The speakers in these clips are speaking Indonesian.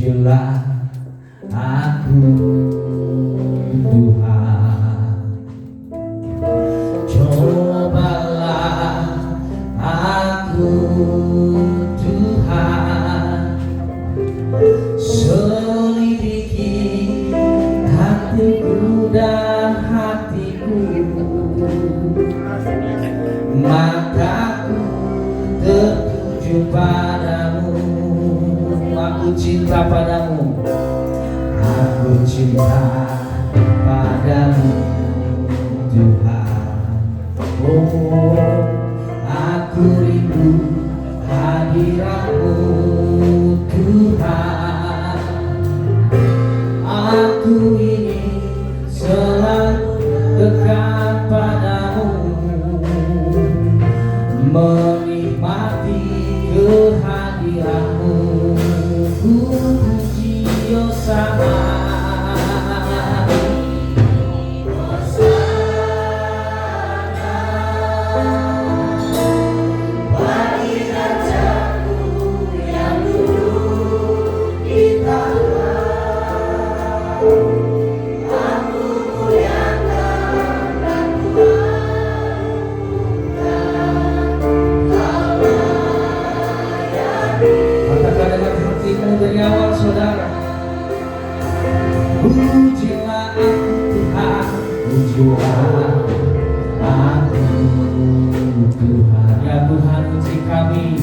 pujilah aku Tuhan. Cobalah aku Tuhan, selidiki hatiku dan hatiku, mataku tertuju padamu. Aku cinta padamu, aku cinta padamu Tuhan. Oh, aku rindu hadiratmu Tuhan. Aku ingin selalu dekat padamu, menikmati kehadiranmu. Ku puji Hosana, bagi rajaku yang duduk di tanah. Aku muliakan dan ku katakan dengan hatimu dari awal saudara. Pujilah aku Tuhan, pujilah aku Tuhan. Ya Tuhan, puji kami.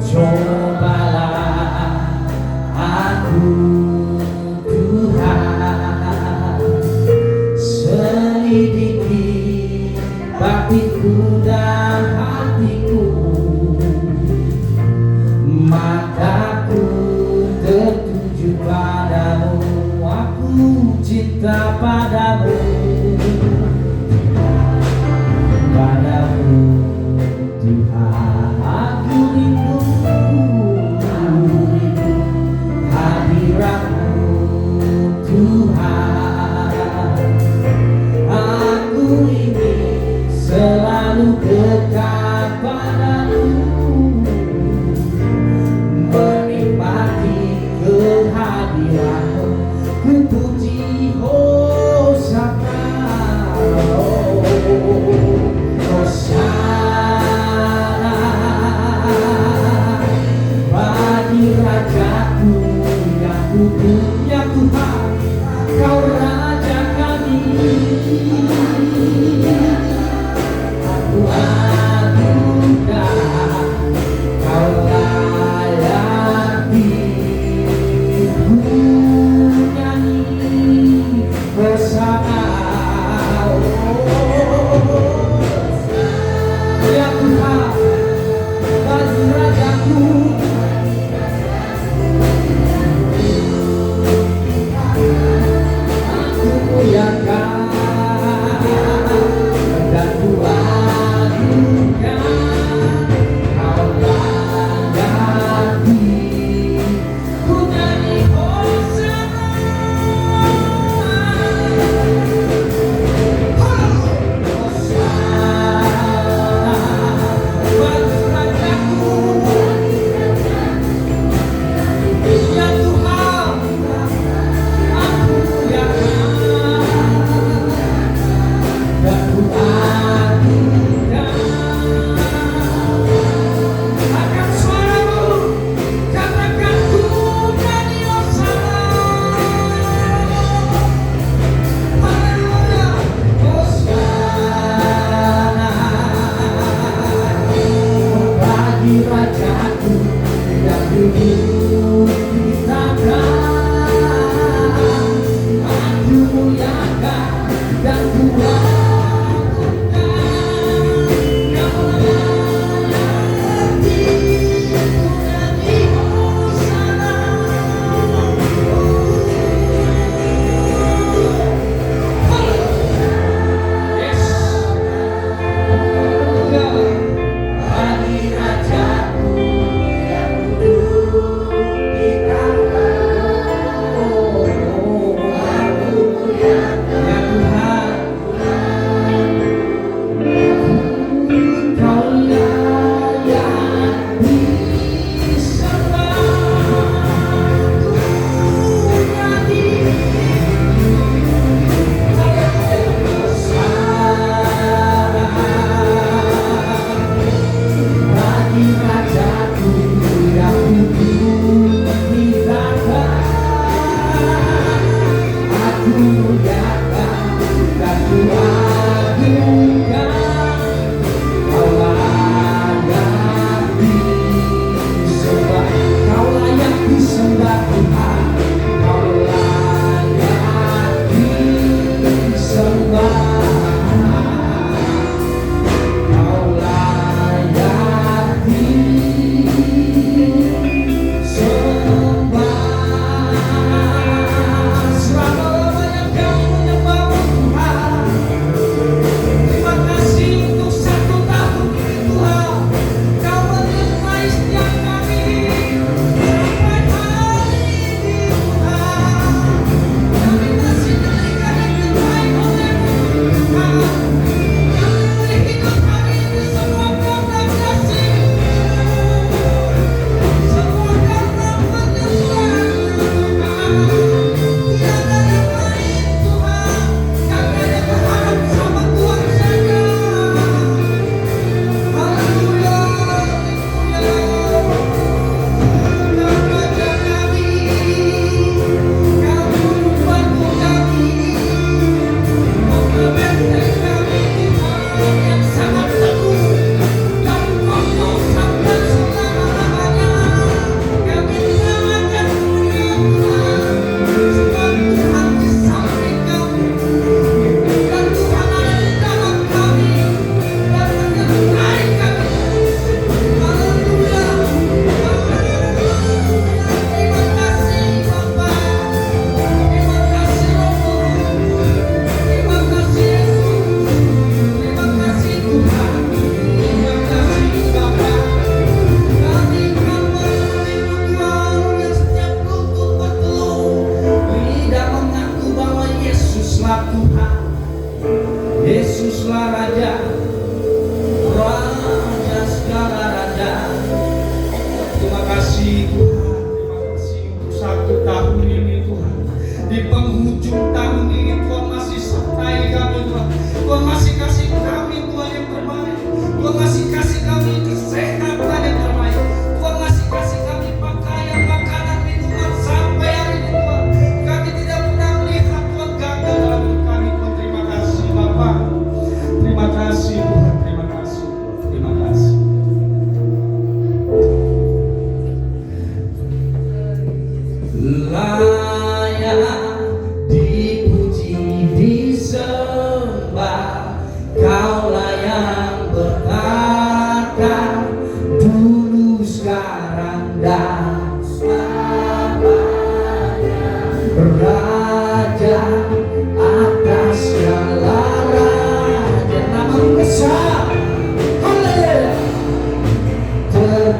Cobalah aku Tuhan, selidiki batinku dan hatiku, mataku tertuju padamu. Aku cinta padamu, padamu Tuhan. Aku rindu hadiratmu Tuhan. Aku ingin selalu dekat padamu, menikmati kehadiranmu. Ku puji Hosana, Hosana bagi rajaku yang duduk. Ya Tuhan, Kau Raja kami. Aku anugerah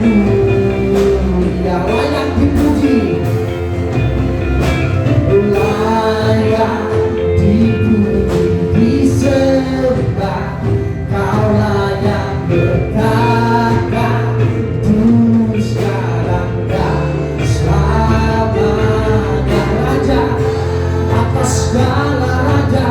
mulia, layak dipuji, layak dipuji, disembah. Kau layak berkata dulu, sekarang, dan selamanya. Raja atas segala raja,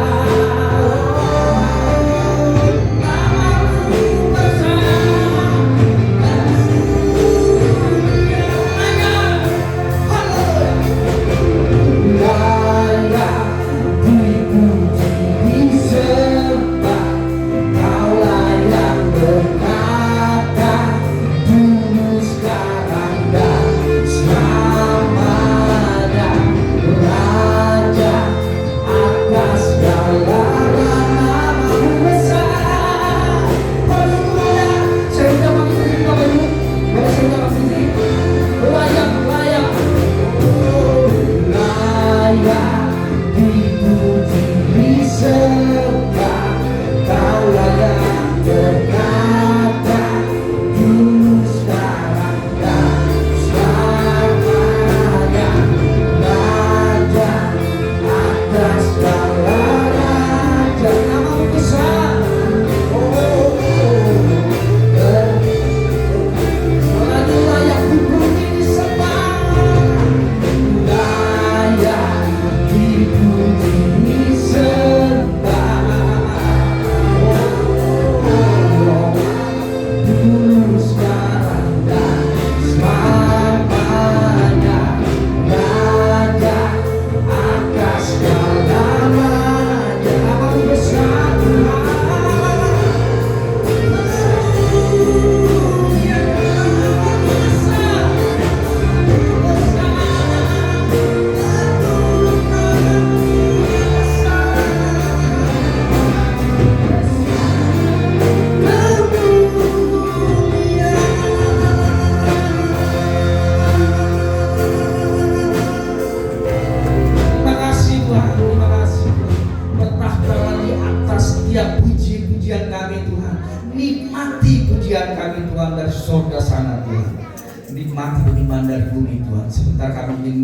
sebentar kami ingin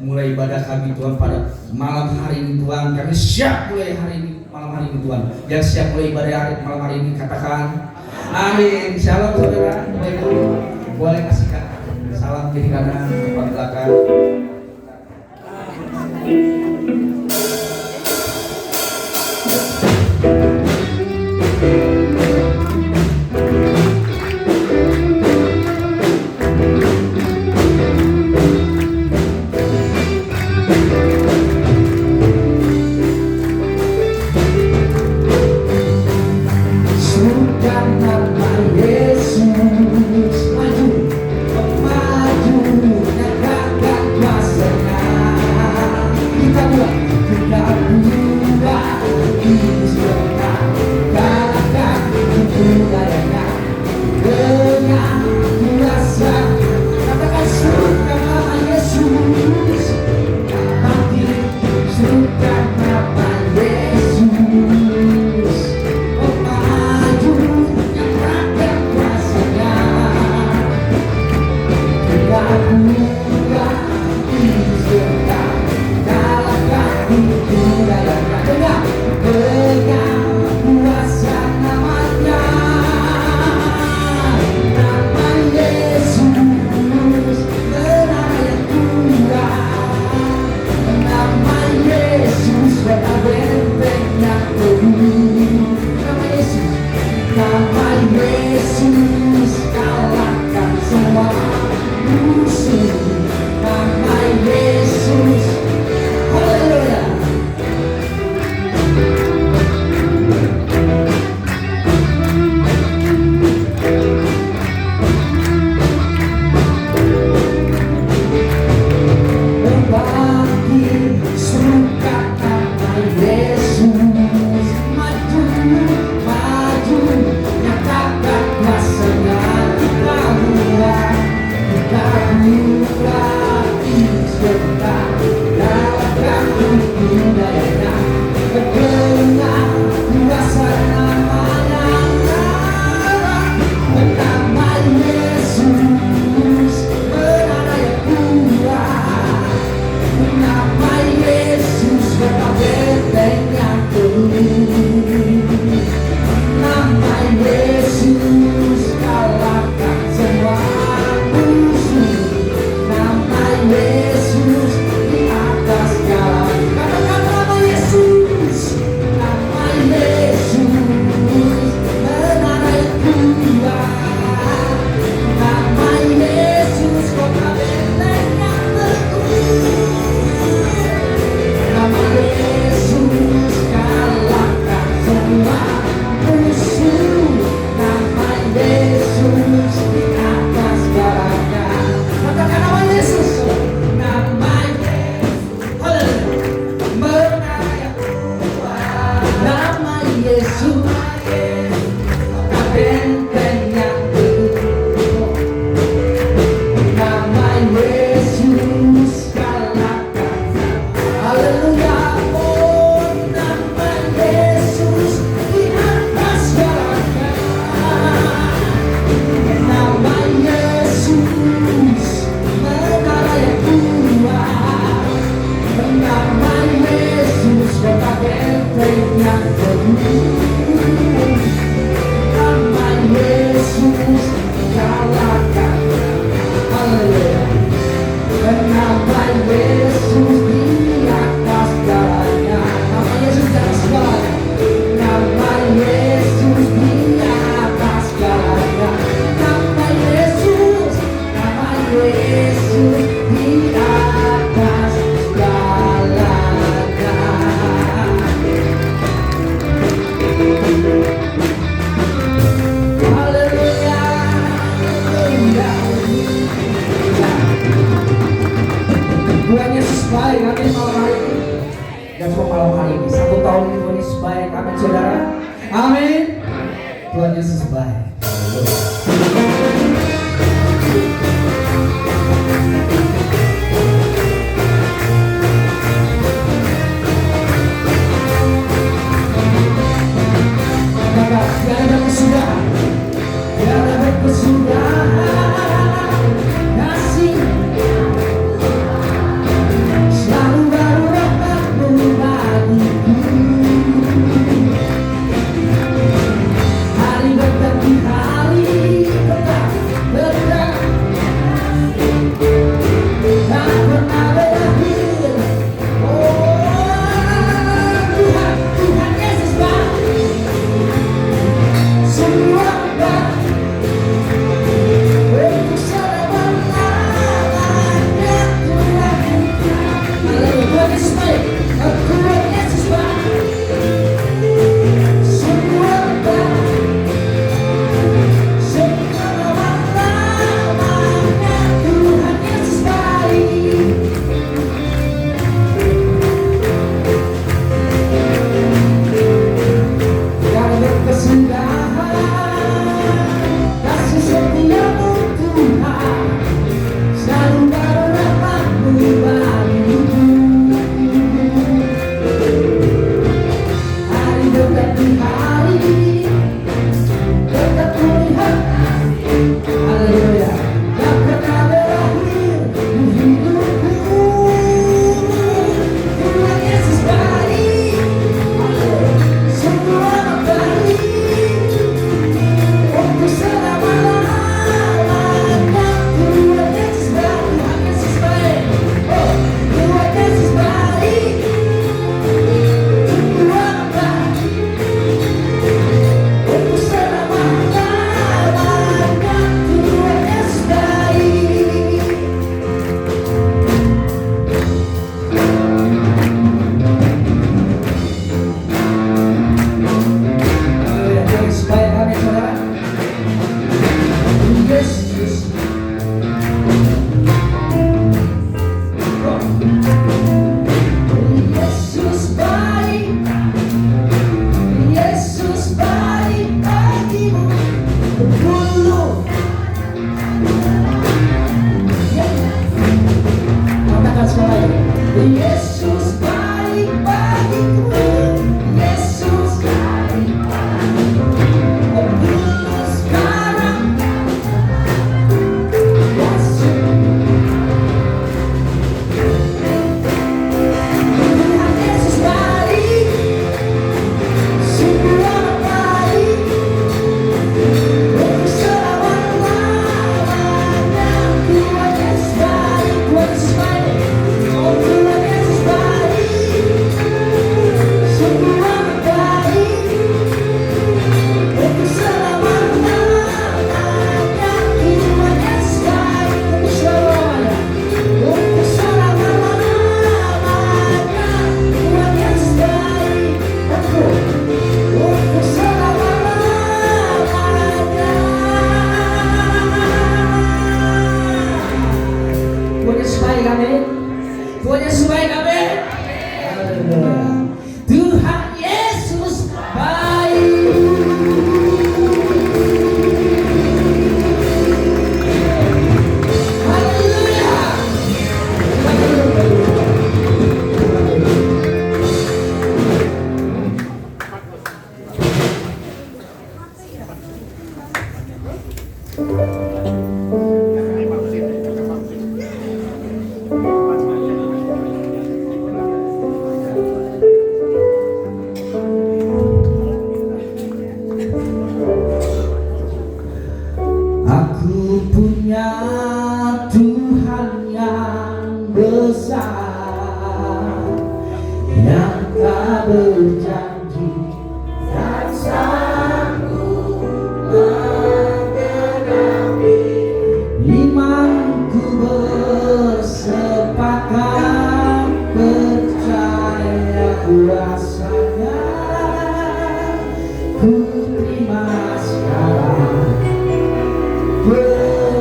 mulai ibadah kami Tuhan pada malam hari ini Tuhan. Kami siap mulai hari ini, malam hari ini Tuhan. Yang siap mulai ibadah malam hari ini katakan amin. Shalom saudara, boleh kasihkan salam kiri kanan, depan belakang. Yesus maju, maju, negakkan kuasa.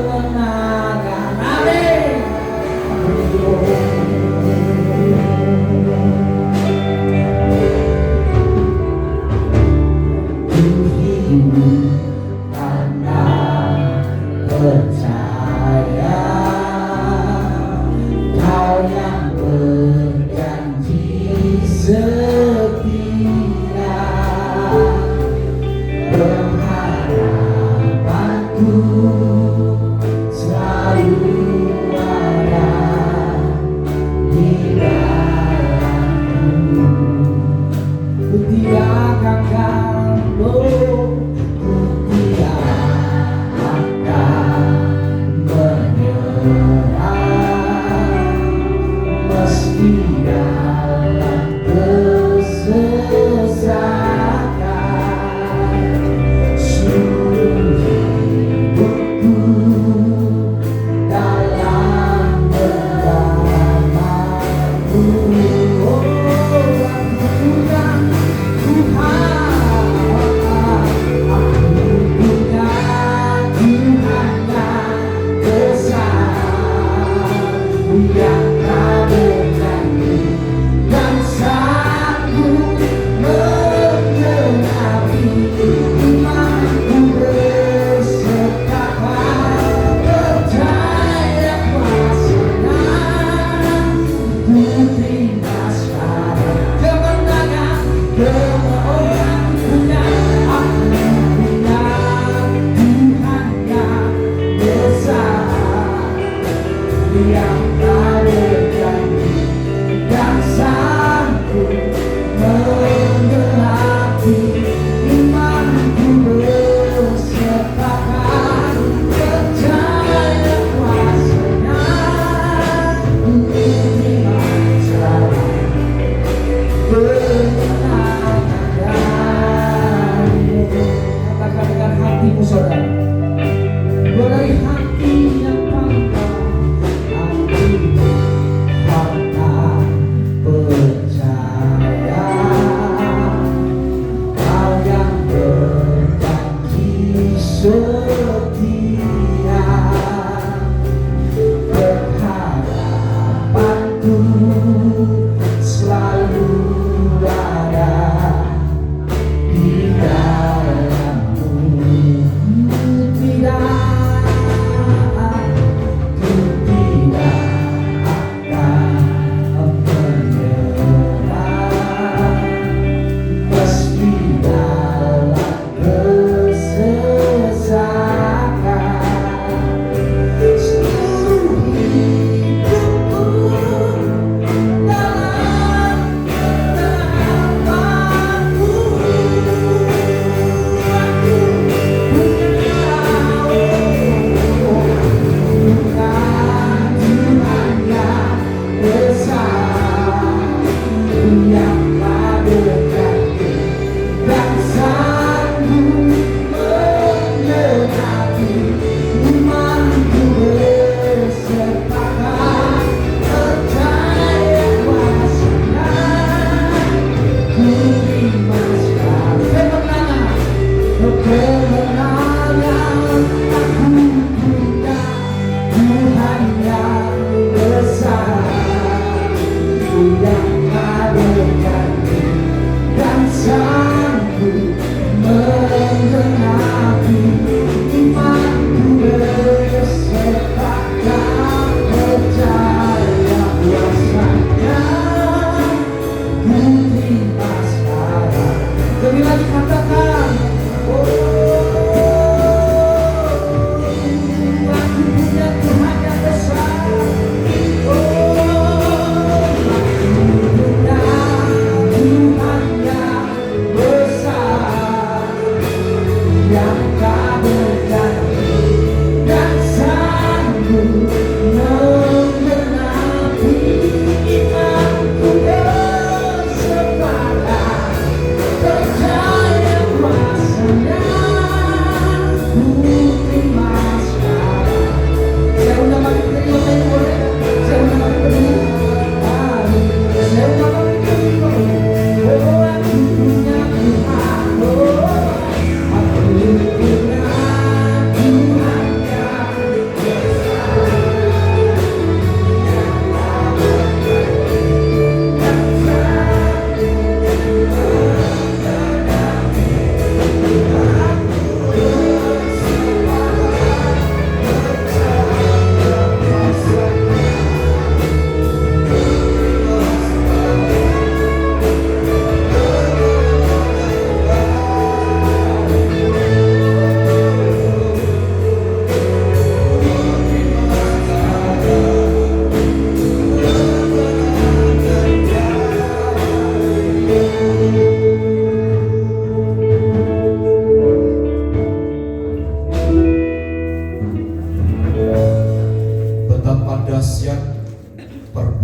kemenangan. Amin. selalu ada di dalammu. Ku tidak akan ku tidak akan menyerah, meski dalam kesesakan. Seluruh hidupku dalam genggamanmu. Oh, aku punya Tuhan, aku punya Tuhan yang besar, yang tak berganti, yang sanggup mengenapi imanku bersertakan percaya kuasanya. Ku terima sekarang kemenangan, kemenangan punya. Aku punya Tuhan yang besar, yang tak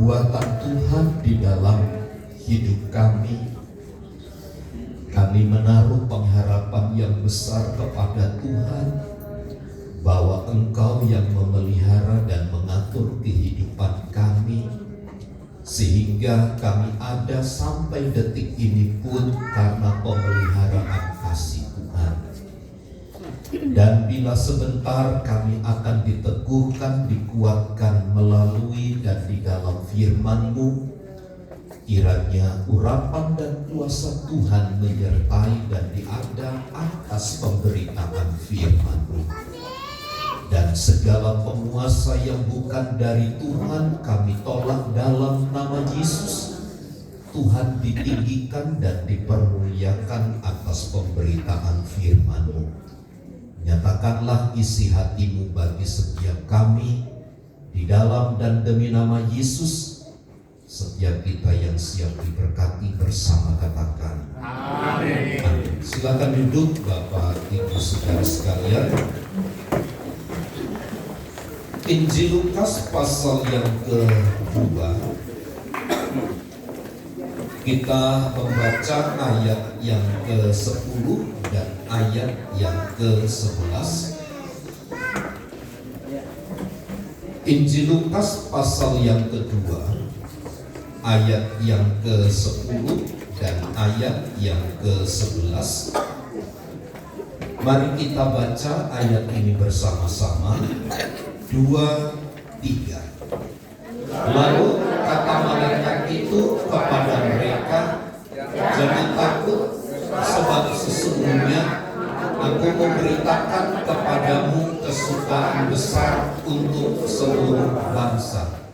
perbuatan Tuhan di dalam hidup kami. Kami menaruh pengharapan yang besar kepada Tuhan bahwa Engkau yang memelihara dan mengatur kehidupan kami, sehingga kami ada sampai detik ini pun karena pemeliharaan kasih Tuhan. Dan bila sebentar kami akan diteguhkan, dikuatkan melalui dan di dalam firman-Mu, kiranya urapan dan kuasa Tuhan menyertai dan diada atas pemberitaan firman-Mu. Dan segala penguasa yang bukan dari Tuhan kami tolak dalam nama Yesus. Tuhan ditinggikan dan dipermuliakan atas pemberitaan firman-Mu. Nyatakanlah isi hati-Mu bagi setiap kami di dalam dan demi nama Yesus. Setiap kita yang siap diberkati bersama katakan amin. Silakan duduk Bapak Ibu saudara sekalian. Injil Lukas pasal yang kedua, kita membaca ayat yang ke-10 dan ayat yang ke-11. Injil Lukas pasal yang kedua, ayat yang ke-10 dan ayat yang ke-11. Mari kita baca ayat ini bersama-sama. 2, 3. Lalu kata malaikat itu kepada mereka, jangan takut, sebab sesungguhnya Aku memberitakan kepadamu kesukaan besar untuk seluruh bangsa.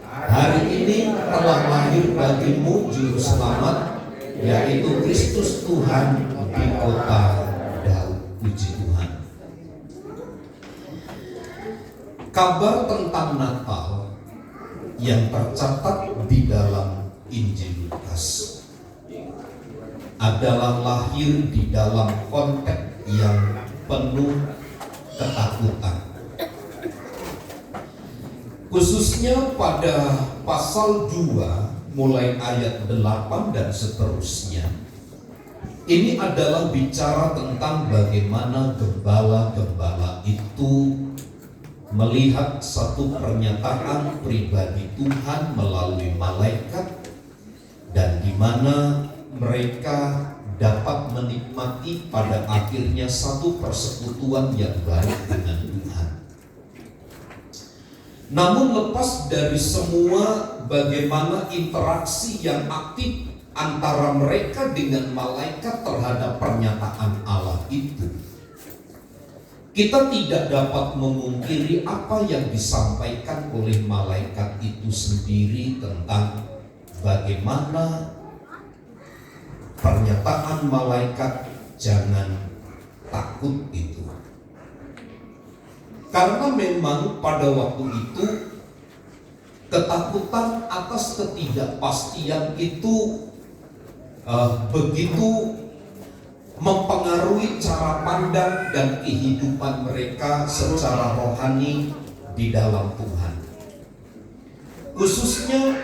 Hari ini telah lahir bagimu juru selamat, yaitu Kristus Tuhan di kota Daud. Puji Tuhan. Kabar tentang Natal yang tercatat di dalam Injil Lukas adalah lahir di dalam konteks yang penuh ketakutan. Khususnya pada pasal 2 mulai ayat 8 dan seterusnya. Ini adalah bicara tentang bagaimana gembala-gembala itu melihat satu pernyataan pribadi Tuhan melalui malaikat, dan di mana mereka dapat menikmati pada akhirnya satu persekutuan yang baik dengan Tuhan. Namun lepas dari semua bagaimana interaksi yang aktif antara mereka dengan malaikat terhadap pernyataan Allah itu, kita tidak dapat memungkiri apa yang disampaikan oleh malaikat itu sendiri tentang bagaimana pernyataan malaikat jangan takut itu. Karena memang pada waktu itu ketakutan atas ketidakpastian itu begitu mempengaruhi cara pandang dan kehidupan mereka secara rohani di dalam Tuhan. Khususnya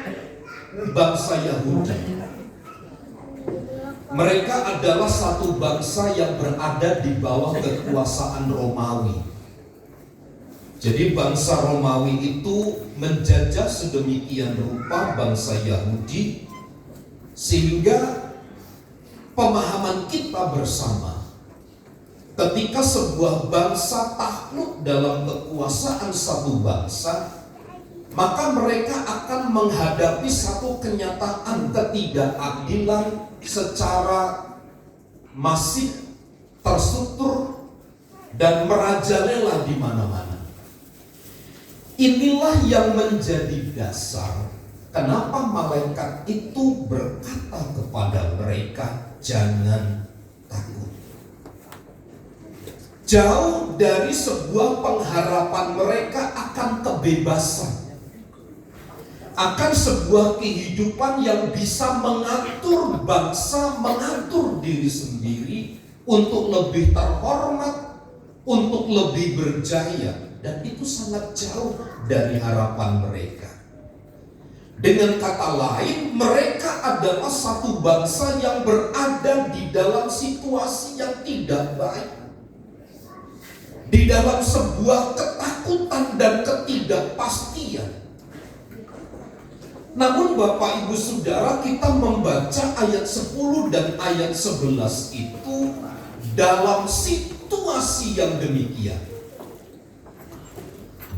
bangsa Yahudi. Mereka adalah satu bangsa yang berada di bawah kekuasaan Romawi. Jadi bangsa Romawi itu menjajah sedemikian rupa bangsa Yahudi, sehingga pemahaman kita bersama, ketika sebuah bangsa takluk dalam kekuasaan satu bangsa, maka mereka akan menghadapi satu kenyataan ketidakadilan secara masif, terstruktur, dan merajalela di mana-mana. Inilah yang menjadi dasar kenapa malaikat itu berkata kepada mereka, jangan takut. Jauh dari sebuah pengharapan mereka akan kebebasan, akan sebuah kehidupan yang bisa mengatur bangsa, mengatur diri sendiri untuk lebih terhormat, untuk lebih berjaya, dan itu sangat jauh dari harapan mereka. Dengan kata lain, mereka adalah satu bangsa yang berada di dalam situasi yang tidak baik, di dalam sebuah ketakutan dan ketidakpastian. Namun Bapak Ibu Saudara, kita membaca ayat 10 dan ayat 11 itu dalam situasi yang demikian.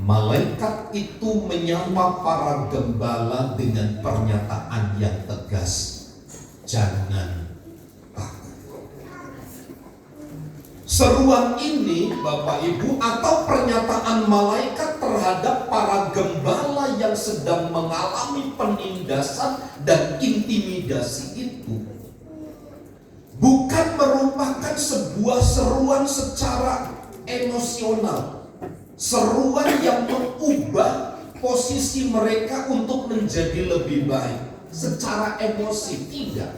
Malaikat itu menyapa para gembala dengan pernyataan yang tegas, jangan takut. Seruan ini Bapak Ibu atau pernyataan malaikat terhadap para gembala yang sedang mengalami penindasan dan intimidasi itu bukan merupakan sebuah seruan secara emosional, seruan yang mengubah posisi mereka untuk menjadi lebih baik secara emosi, tidak.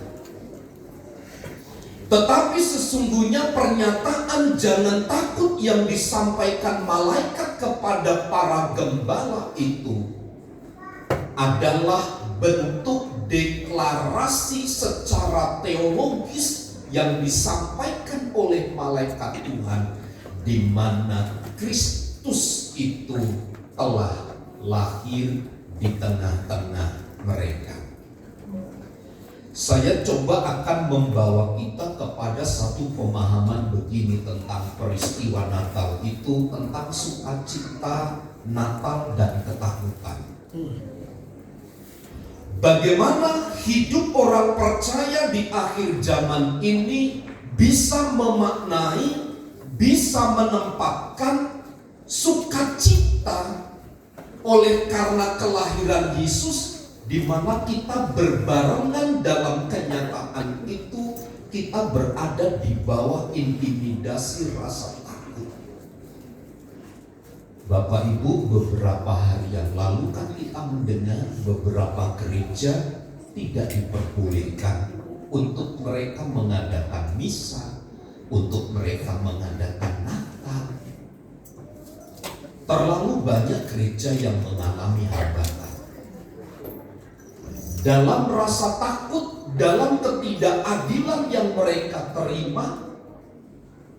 Tetapi sesungguhnya pernyataan jangan takut yang disampaikan malaikat kepada para gembala itu adalah bentuk deklarasi secara teologis yang disampaikan oleh malaikat Tuhan, di mana Kristus itu telah lahir di tengah-tengah mereka. Saya coba akan membawa kita kepada satu pemahaman begini tentang peristiwa Natal itu, tentang sukacita Natal dan ketakutan. Bagaimana hidup orang percaya di akhir zaman ini bisa memaknai, bisa menempatkan sukacita oleh karena kelahiran Yesus, di mana kita berbarengan dalam kenyataan itu, kita berada di bawah intimidasi rasa takut. Bapak Ibu, beberapa hari yang lalu kan kita mendengar beberapa gereja tidak diperbolehkan untuk mereka mengadakan misa, untuk mereka mengadakan Natal. Terlalu banyak gereja yang mengalami hambatan. Dalam rasa takut, dalam ketidakadilan yang mereka terima,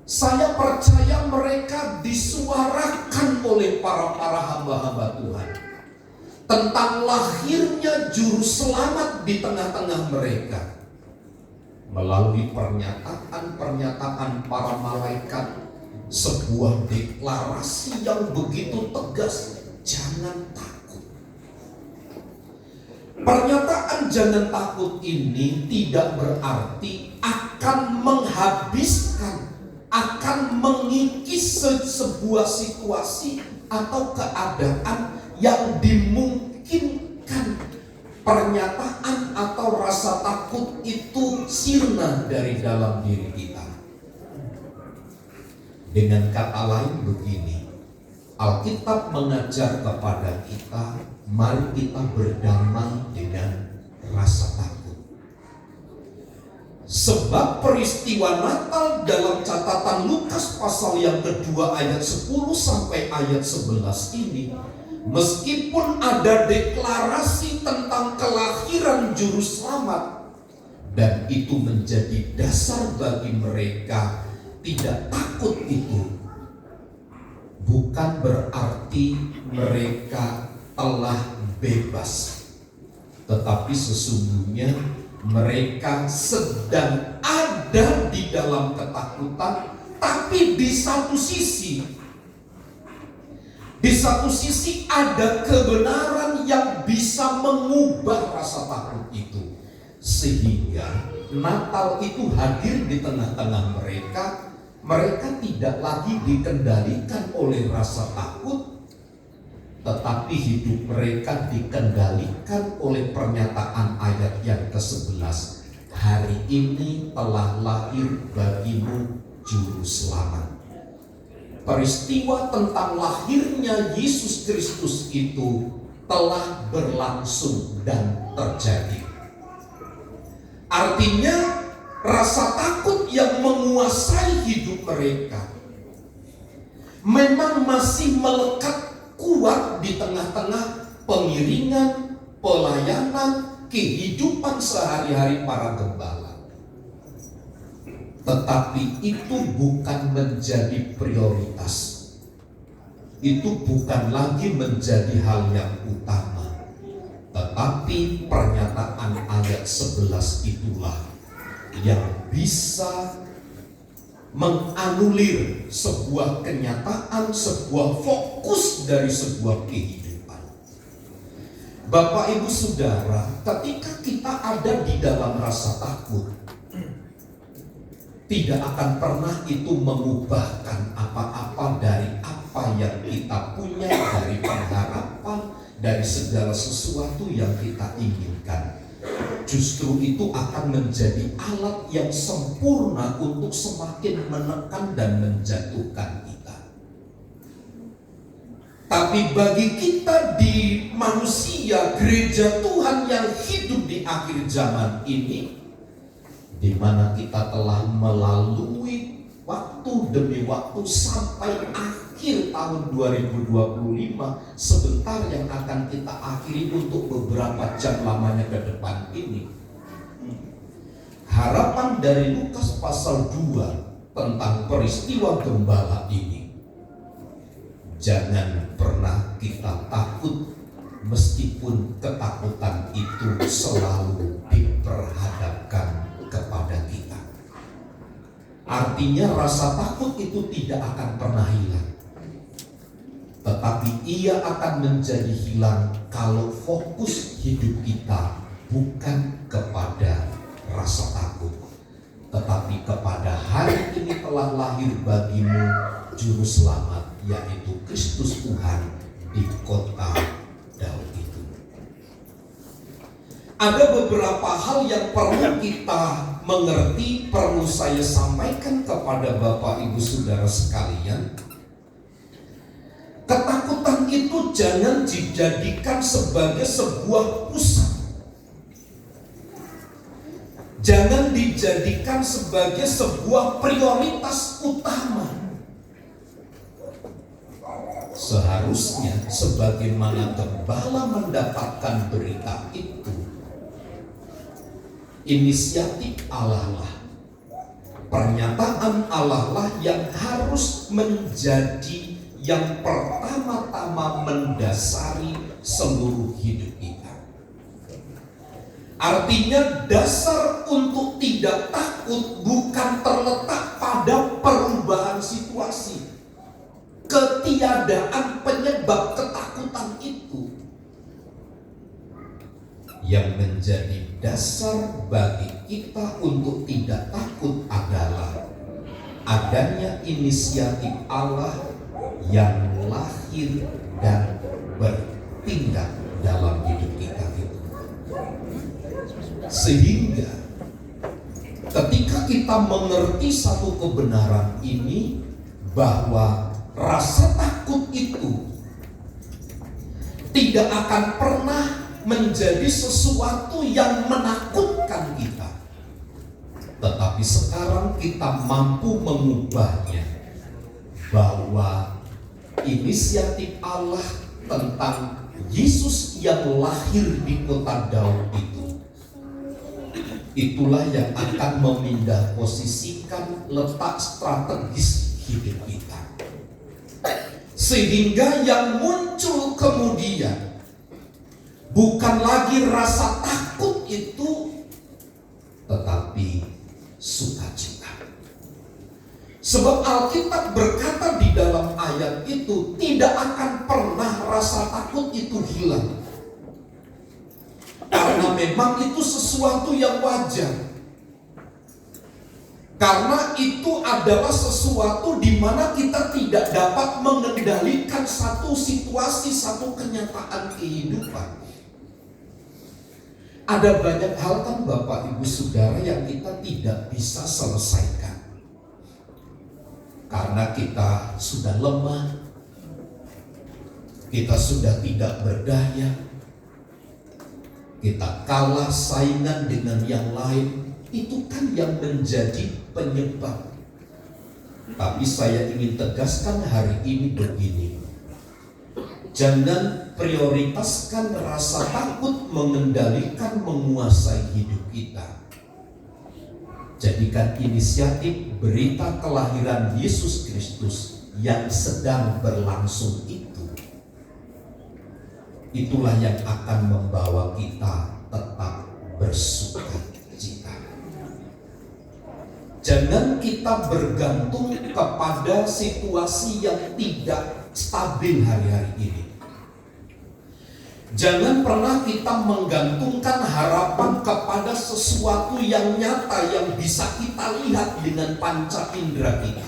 saya percaya mereka disuarakan oleh para hamba-hamba Tuhan tentang lahirnya juru selamat di tengah-tengah mereka melalui pernyataan-pernyataan para malaikat, sebuah deklarasi yang begitu tegas, jangan takut. Pernyataan jangan takut ini tidak berarti akan menghabiskan, akan mengikis sebuah situasi atau keadaan yang dimungkinkan pernyataan atau rasa takut itu sirna dari dalam diri kita. Dengan kata lain begini, Alkitab mengajar kepada kita, mari kita berdamai dengan rasa takut. Sebab peristiwa Natal dalam catatan Lukas pasal yang kedua ayat 10 sampai ayat 11 ini, meskipun ada deklarasi tentang kelahiran juru selamat, dan itu menjadi dasar bagi mereka tidak takut, itu bukan berarti mereka telah bebas, tetapi sesungguhnya mereka sedang ada di dalam ketakutan. Tapi di satu sisi ada kebenaran yang bisa mengubah rasa takut itu, sehingga Natal itu hadir di tengah-tengah mereka. Mereka tidak lagi dikendalikan oleh rasa takut, tetapi hidup mereka dikendalikan oleh pernyataan ayat yang ke-11. Hari ini telah lahir bagimu juru selamat. Peristiwa tentang lahirnya Yesus Kristus itu telah berlangsung dan terjadi. Artinya rasa takut yang menguasai hidup mereka memang masih melekat kuat di tengah-tengah pengiringan, pelayanan, kehidupan sehari-hari para gembala. Tetapi itu bukan menjadi prioritas. Itu bukan lagi menjadi hal yang utama. Tetapi pernyataan ayat 11 itulah yang bisa menganulir sebuah kenyataan, sebuah fokus dari sebuah kehidupan. Bapak Ibu Saudara, ketika kita ada di dalam rasa takut, tidak akan pernah itu mengubahkan apa-apa dari apa yang kita punya, dari pengharapan, dari segala sesuatu yang kita inginkan. Justru itu akan menjadi alat yang sempurna untuk semakin menekan dan menjatuhkan kita. Tapi bagi kita di manusia, gereja Tuhan yang hidup di akhir zaman ini, di mana kita telah melalui waktu demi waktu sampai akhir tahun 2025, sebentar yang akan kita akhiri untuk beberapa jam lamanya ke depan ini. Harapan dari Lukas pasal 2 tentang peristiwa gembala ini, jangan pernah kita takut meskipun ketakutan itu selalu diperhadapkan kepada kita. Artinya rasa takut itu tidak akan pernah hilang, tetapi ia akan menjadi hilang kalau fokus hidup kita bukan kepada rasa takut, tetapi kepada hari ini telah lahir bagimu juru selamat, yaitu Kristus Tuhan di kota Daud itu. Ada beberapa hal yang perlu kita mengerti, perlu saya sampaikan kepada Bapak Ibu Saudara sekalian. Ketakutan itu jangan dijadikan sebagai sebuah pusat. Jangan dijadikan sebagai sebuah prioritas utama. Seharusnya sebagaimana gembala mendapatkan berita itu, inisiatif Allah lah, pernyataan Allah lah yang harus menjadi yang pertama-tama mendasari seluruh hidup kita. Artinya dasar untuk tidak takut bukan terletak pada perubahan situasi, ketiadaan penyebab ketakutan itu. Yang menjadi dasar bagi kita untuk tidak takut adalah adanya inisiatif Allah yang lahir dan bertindak dalam hidup kita itu. Sehingga ketika kita mengerti satu kebenaran ini, bahwa rasa takut itu tidak akan pernah menjadi sesuatu yang menakutkan kita, tetapi sekarang kita mampu mengubahnya, bahwa inisiatif Allah tentang Yesus yang lahir di kota Daud itu, itulah yang akan memindah posisikan letak strategis hidup kita. Sehingga yang muncul kemudian bukan lagi rasa takut itu, tetapi sukacita. Sebab Alkitab berkata di dalam ayat itu, tidak akan pernah rasa takut itu hilang. Karena memang itu sesuatu yang wajar. Karena itu adalah sesuatu di mana kita tidak dapat mengendalikan satu situasi, satu kenyataan kehidupan. Ada banyak hal kan Bapak Ibu Saudara yang kita tidak bisa selesaikan. Karena kita sudah lemah, kita sudah tidak berdaya, kita kalah saingan dengan yang lain. Itu kan yang menjadi penyebab. Tapi saya ingin tegaskan hari ini begini, Jangan prioritaskan rasa takut mengendalikan, menguasai hidup kita. Jadikan inisiatif berita kelahiran Yesus Kristus yang sedang berlangsung itu. Itulah yang akan membawa kita tetap bersukacita. Jangan kita bergantung kepada situasi yang tidak stabil hari-hari ini. Jangan pernah kita menggantungkan harapan kepada sesuatu yang nyata yang bisa kita lihat dengan panca indera kita.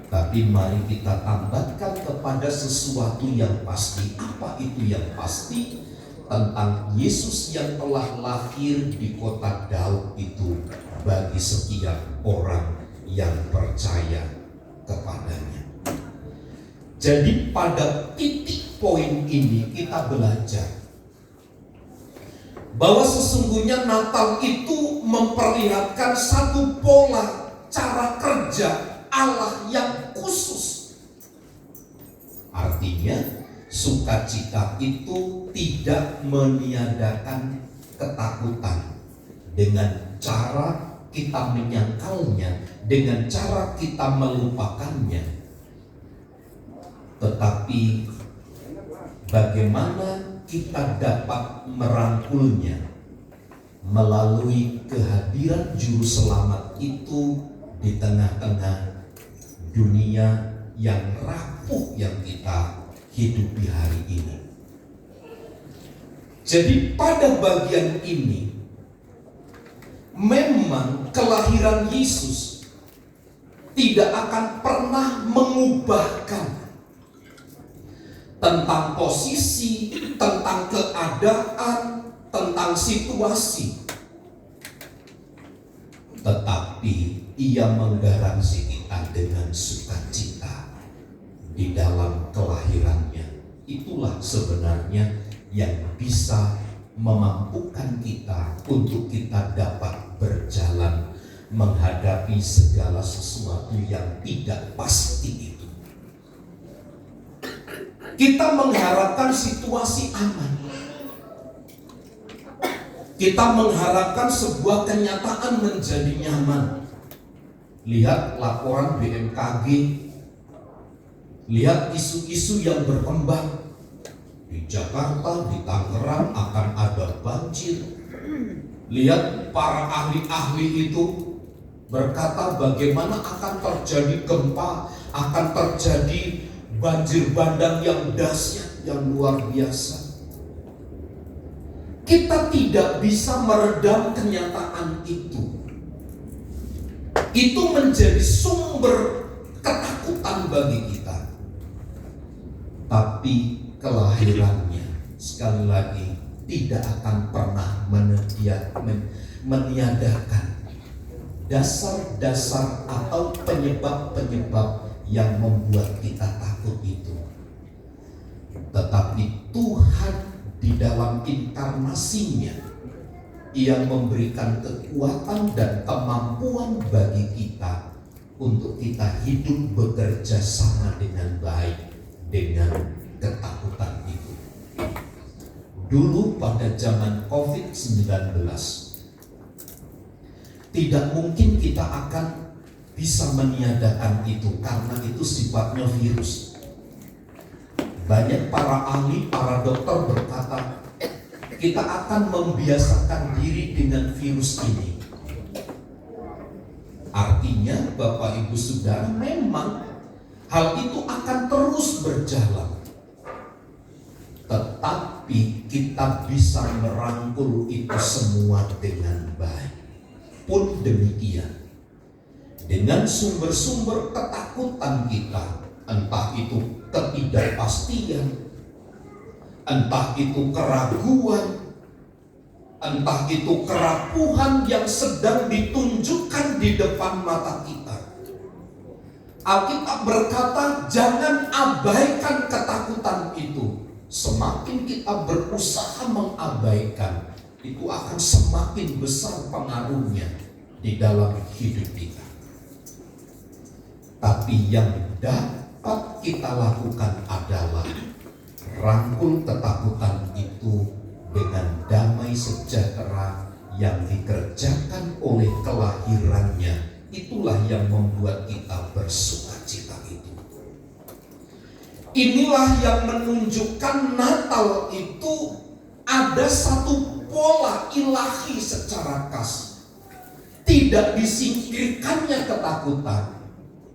Tapi mari kita tambahkan kepada sesuatu yang pasti. Apa itu yang pasti? Tentang Yesus yang telah lahir di kota Daud itu bagi setiap orang yang percaya kepadanya. Jadi pada titik poin ini kita belajar bahwa sesungguhnya Natal itu memperlihatkan satu pola cara kerja Allah yang khusus. Artinya sukacita itu tidak meniadakan ketakutan dengan cara kita menyangkalnya, dengan cara kita melupakannya. Tetapi bagaimana kita dapat merangkulnya melalui kehadiran Juru Selamat itu di tengah-tengah dunia yang rapuh yang kita hidupi hari ini. Jadi pada bagian ini memang kelahiran Yesus tidak akan pernah mengubahkan tentang posisi, tentang keadaan, tentang situasi. Tetapi ia menggaransi kita dengan sukacita di dalam kelahirannya. Itulah sebenarnya yang bisa memampukan kita untuk kita dapat berjalan menghadapi segala sesuatu yang tidak pasti itu. Kita mengharapkan situasi aman. Kita mengharapkan sebuah kenyataan menjadi nyaman. Lihat laporan BMKG. Lihat isu-isu yang berkembang. Di Jakarta, di Tangerang akan ada banjir. Lihat para ahli-ahli itu berkata bagaimana akan terjadi gempa, akan terjadi banjir bandang yang dahsyat, yang luar biasa. Kita tidak bisa meredam kenyataan itu. Itu menjadi sumber ketakutan bagi kita. Tapi kelahirannya sekali lagi tidak akan pernah meniadakan dasar-dasar atau penyebab-penyebab yang membuat kita takut itu. Tetapi Tuhan di dalam inkarnasinya, ia memberikan kekuatan dan kemampuan bagi kita untuk kita hidup bekerja sama dengan baik dengan ketakutan itu. Dulu pada zaman COVID-19 tidak mungkin kita akan bisa meniadakan itu karena itu sifatnya virus. Banyak para ahli, para dokter berkata kita akan membiasakan diri dengan virus ini. Artinya Bapak Ibu Saudara, memang hal itu akan terus berjalan. Tetapi kita bisa merangkul itu semua dengan baik. Pun demikian, dengan sumber-sumber ketakutan kita, entah itu ketidakpastian, entah itu keraguan, entah itu kerapuhan yang sedang ditunjukkan di depan mata kita. Alkitab berkata, jangan abaikan ketakutan itu. Semakin kita berusaha mengabaikan, itu akan semakin besar pengaruhnya di dalam hidup kita. Tapi yang dapat kita lakukan adalah rangkul ketakutan itu dengan damai sejahtera yang dikerjakan oleh kelahirannya. Itulah yang membuat kita bersukacita itu. Inilah yang menunjukkan Natal itu ada satu pola ilahi secara khas. Tidak disingkirkannya ketakutan,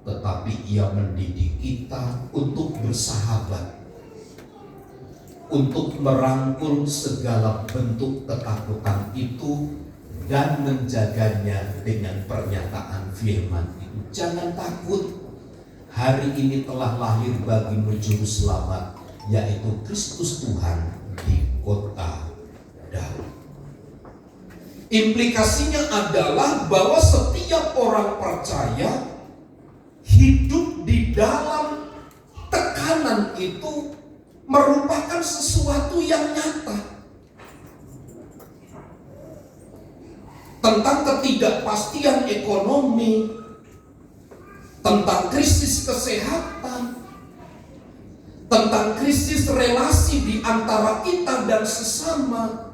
tetapi ia mendidik kita untuk bersahabat, untuk merangkul segala bentuk ketakutan itu dan menjaganya dengan pernyataan firman itu. Jangan takut, hari ini telah lahir bagimu juru selamat, yaitu Kristus Tuhan di kota Daud. Implikasinya adalah bahwa setiap orang percaya hidup di dalam tekanan itu merupakan sesuatu yang nyata. Tentang ketidakpastian ekonomi, tentang krisis kesehatan, tentang krisis relasi di antara kita dan sesama,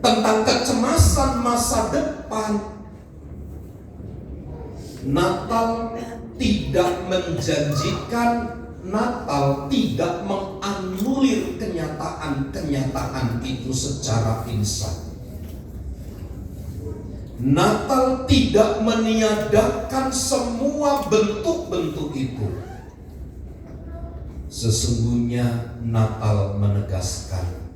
tentang kecemasan masa depan. Natal tidak menjanjikan, Natal tidak menganulir kenyataan itu secara instan. Natal tidak meniadakan semua bentuk-bentuk itu. Sesungguhnya Natal menegaskan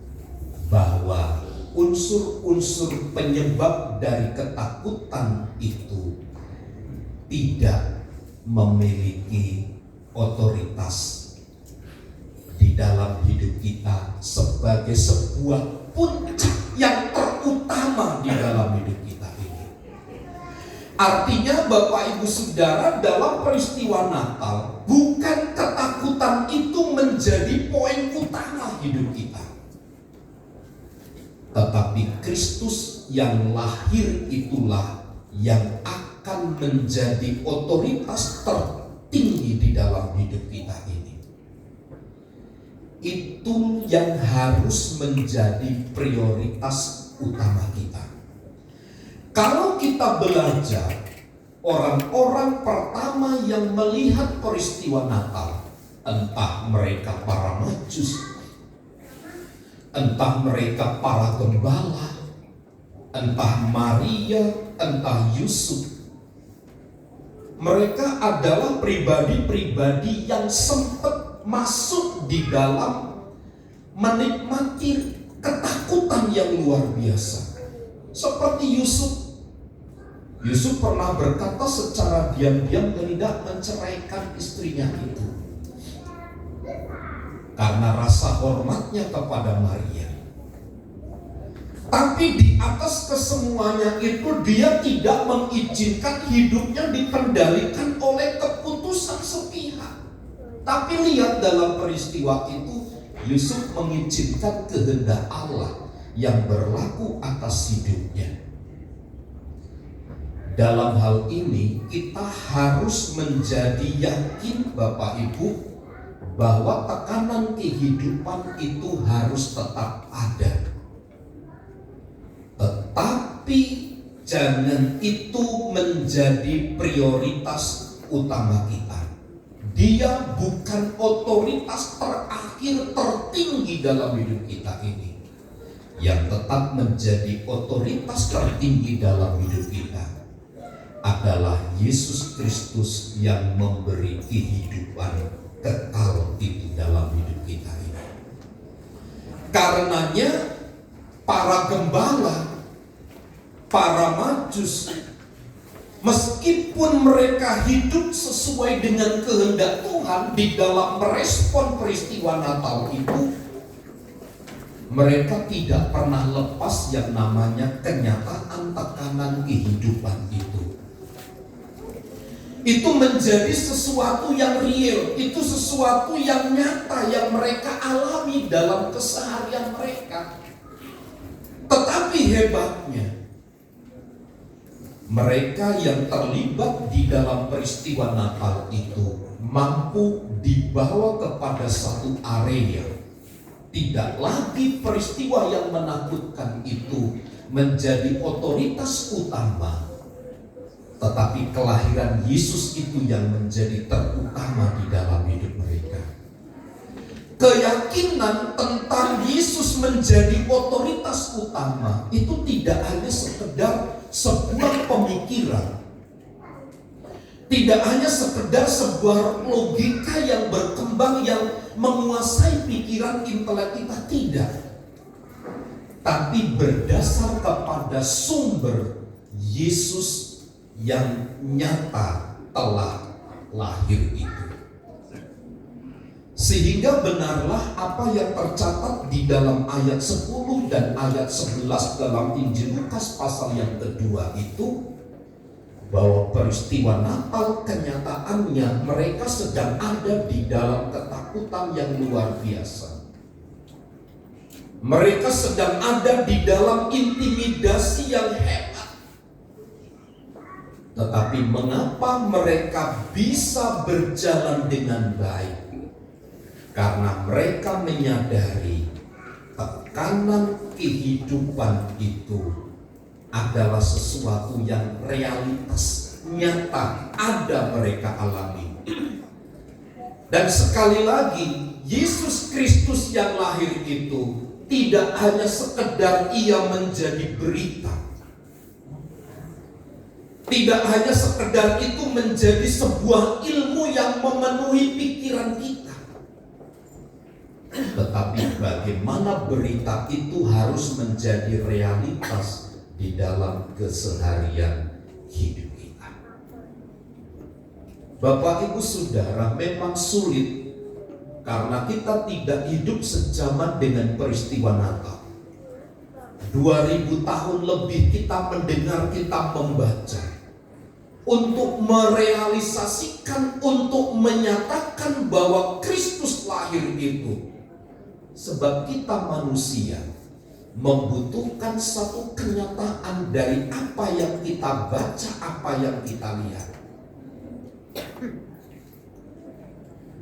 bahwa unsur-unsur penyebab dari ketakutan itu tidak memiliki otoritas di dalam hidup kita sebagai sebuah puncak yang terutama di dalam hidup kita ini. Artinya Bapak Ibu Saudara, dalam peristiwa Natal bukan ketakutan itu menjadi poin utama hidup kita, tetapi Kristus yang lahir itulah yang akan menjadi otoritas tertinggi di dalam hidup kita ini. Itu yang harus menjadi prioritas utama kita. Kalau kita belajar orang-orang pertama yang melihat peristiwa Natal, entah mereka para Majus, entah mereka para gembala, entah Maria, entah Yusuf, mereka adalah pribadi-pribadi yang sempat masuk di dalam menikmati ketakutan yang luar biasa. Seperti Yusuf pernah berkata secara diam-diam hendak menceraikan istrinya itu karena rasa hormatnya kepada Maria. Tapi di atas kesemuanya itu dia tidak mengizinkan hidupnya dikendalikan oleh keputusan sepihak. Tapi lihat dalam peristiwa itu, Yusuf mengizinkan kehendak Allah yang berlaku atas hidupnya. Dalam hal ini kita harus menjadi yakin Bapak Ibu bahwa tekanan kehidupan itu harus tetap ada. Tetapi jangan itu menjadi prioritas utama kita. Dia bukan otoritas terakhir tertinggi dalam hidup kita ini. Yang tetap menjadi otoritas tertinggi dalam hidup kita adalah Yesus Kristus yang memberi kehidupan kekal itu dalam hidup kita ini. Karenanya para gembala, para Majus, meskipun mereka hidup sesuai dengan kehendak Tuhan di dalam merespon peristiwa Natal itu, mereka tidak pernah lepas yang namanya kenyataan tekanan kehidupan itu. Itu menjadi sesuatu yang real, itu sesuatu yang nyata yang mereka alami dalam keseharian mereka. Tetapi hebatnya, Mereka yang terlibat di dalam peristiwa Natal itu mampu dibawa kepada satu area. Tidak lagi peristiwa yang menakutkan itu menjadi otoritas utama, tetapi kelahiran Yesus itu yang menjadi terutama di dalam hidup mereka. Keyakinan tentang Yesus menjadi otoritas utama itu tidak hanya sekedar sebuah pemikiran, tidak hanya sekedar sebuah logika yang berkembang yang menguasai pikiran intelek kita, tidak. Tapi berdasar kepada sumber Yesus yang nyata telah lahir itu. Sehingga benarlah apa yang tercatat di dalam ayat 10 dan ayat 11 dalam Injil Lukas pasal yang kedua itu, bahwa peristiwa Natal kenyataannya mereka sedang ada di dalam ketakutan yang luar biasa. Mereka sedang ada di dalam intimidasi yang hebat. Tetapi mengapa mereka bisa berjalan dengan baik? Karena mereka menyadari tekanan kehidupan itu adalah sesuatu yang realitas nyata ada mereka alami. Dan sekali lagi, Yesus Kristus yang lahir itu tidak hanya sekedar ia menjadi berita, tidak hanya sekedar itu menjadi sebuah ilmu yang memenuhi pikiran kita, tetapi bagaimana berita itu harus menjadi realitas di dalam keseharian hidup kita. Bapak Ibu Saudara, memang sulit karena kita tidak hidup sejaman dengan peristiwa Natal. 2000 tahun lebih kita mendengar, kita membaca. Untuk merealisasikan, untuk menyatakan bahwa Kristus lahir itu. Sebab kita manusia membutuhkan satu kenyataan dari apa yang kita baca, apa yang kita lihat.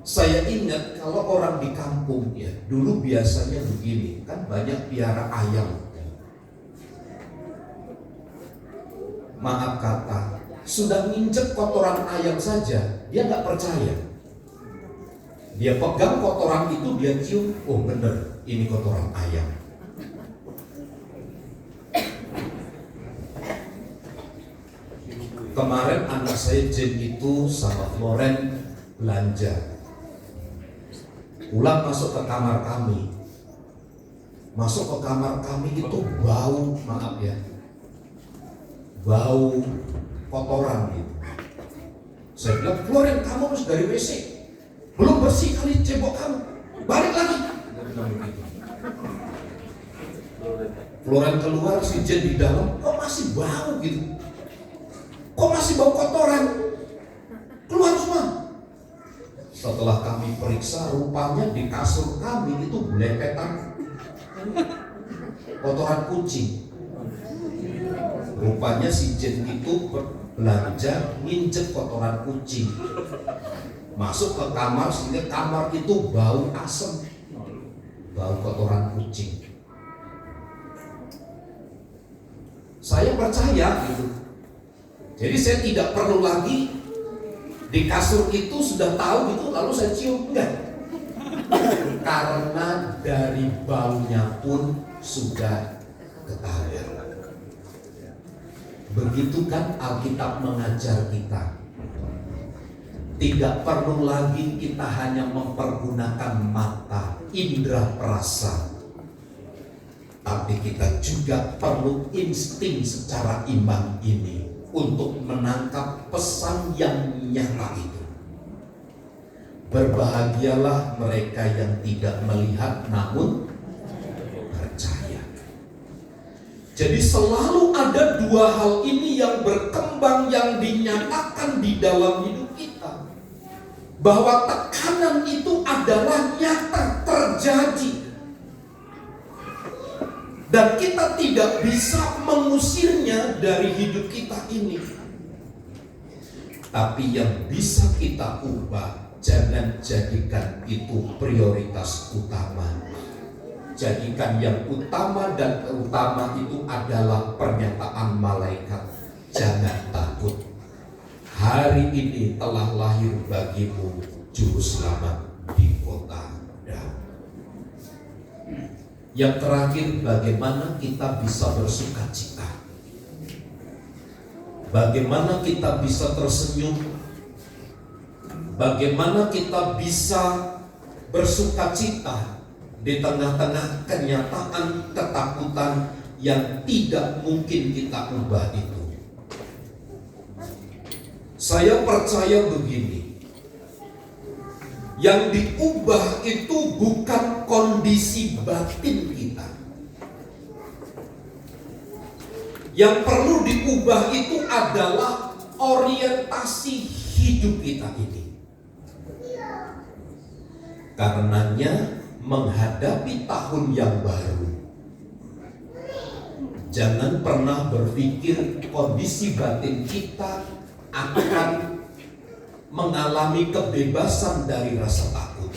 Saya ingat kalau orang di kampung ya, dulu biasanya begini, kan banyak piara ayam. Maaf kata, sudah nginjek kotoran ayam saja, dia nggak percaya. Dia pegang kotoran itu, dia cium, oh bener, ini kotoran ayam. Kemarin anak saya Jen itu sama Floren belanja, pulang masuk ke kamar kami. Masuk ke kamar kami itu bau, maaf ya, bau kotoran gitu. Saya bilang, Floren, kamu harus dari WC, belum bersih kali cebok kamu, balik lagi. Floren keluar, si Jen di dalam, kok masih bau gitu, kok masih bau kotoran, keluar semua. Setelah kami periksa, rupanya di kasur kami itu belepetan kotoran kucing. Rupanya si Jen itu belanja nginjek kotoran kucing, masuk ke kamar sehingga kamar itu bau asem, bau kotoran kucing. Saya percaya gitu. Jadi saya tidak perlu lagi di kasur itu sudah tahu gitu lalu saya cium, enggak. Karena dari baunya pun sudah ketahuan. Begitu kan Alkitab mengajar kita. Tidak perlu lagi kita hanya mempergunakan mata, indera perasa, tapi kita juga perlu insting secara iman ini untuk menangkap pesan yang nyata itu. Berbahagialah mereka yang tidak melihat namun percaya. Jadi selalu ada dua hal ini yang berkembang, yang dinyatakan di dalam hidup kita. Bahwa tekanan itu adalah nyata, terjadi. Dan kita tidak bisa mengusirnya dari hidup kita ini. Tapi yang bisa kita ubah, jangan jadikan itu prioritas utama. Jadikan yang utama dan terutama itu adalah pernyataan malaikat. Jangan takut. Hari ini telah lahir bagimu juru selamat di kota Daud. Yang terakhir, bagaimana kita bisa bersukacita? Bagaimana kita bisa tersenyum? Bagaimana kita bisa bersukacita di tengah-tengah kenyataan ketakutan yang tidak mungkin kita ubah itu? Saya percaya begini, yang diubah itu bukan kondisi batin kita. Yang perlu diubah itu adalah orientasi hidup kita ini. Karenanya menghadapi tahun yang baru, jangan pernah berpikir kondisi batin kita akan mengalami kebebasan dari rasa takut.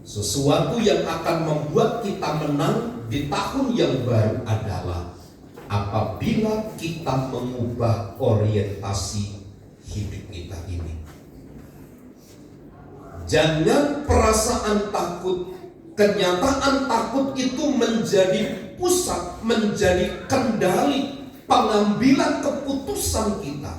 Sesuatu yang akan membuat kita menang di tahun yang baru adalah apabila kita mengubah orientasi hidup kita ini. Jangan perasaan takut, kenyataan takut itu menjadi pusat, menjadi kendali pengambilan keputusan kita.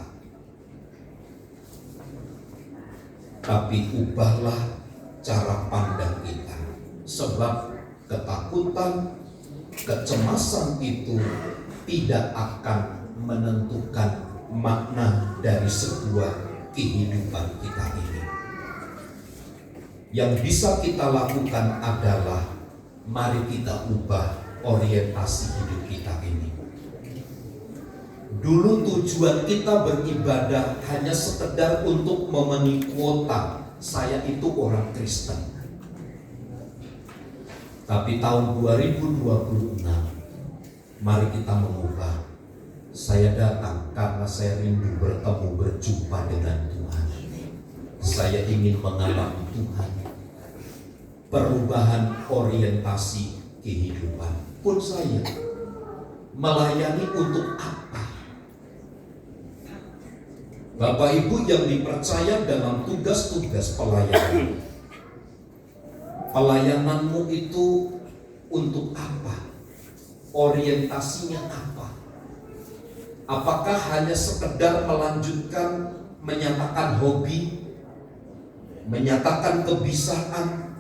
Tapi ubahlah cara pandang kita, sebab ketakutan, kecemasan itu tidak akan menentukan makna dari sebuah kehidupan kita ini. Yang bisa kita lakukan adalah mari kita ubah orientasi hidup kita ini. Dulu tujuan kita beribadah hanya sekedar untuk memenuhi kuota, saya itu orang Kristen. Tapi tahun 2026, mari kita mengubah. Saya datang karena saya rindu bertemu, berjumpa dengan Tuhan. Saya ingin mengalami Tuhan. Perubahan orientasi kehidupan. Pun saya melayani untuk apa? Bapak Ibu yang dipercaya dalam tugas-tugas pelayanan, pelayananmu itu untuk apa? Orientasinya apa? Apakah hanya sekedar melanjutkan, menyatakan hobi, menyatakan kebisaan?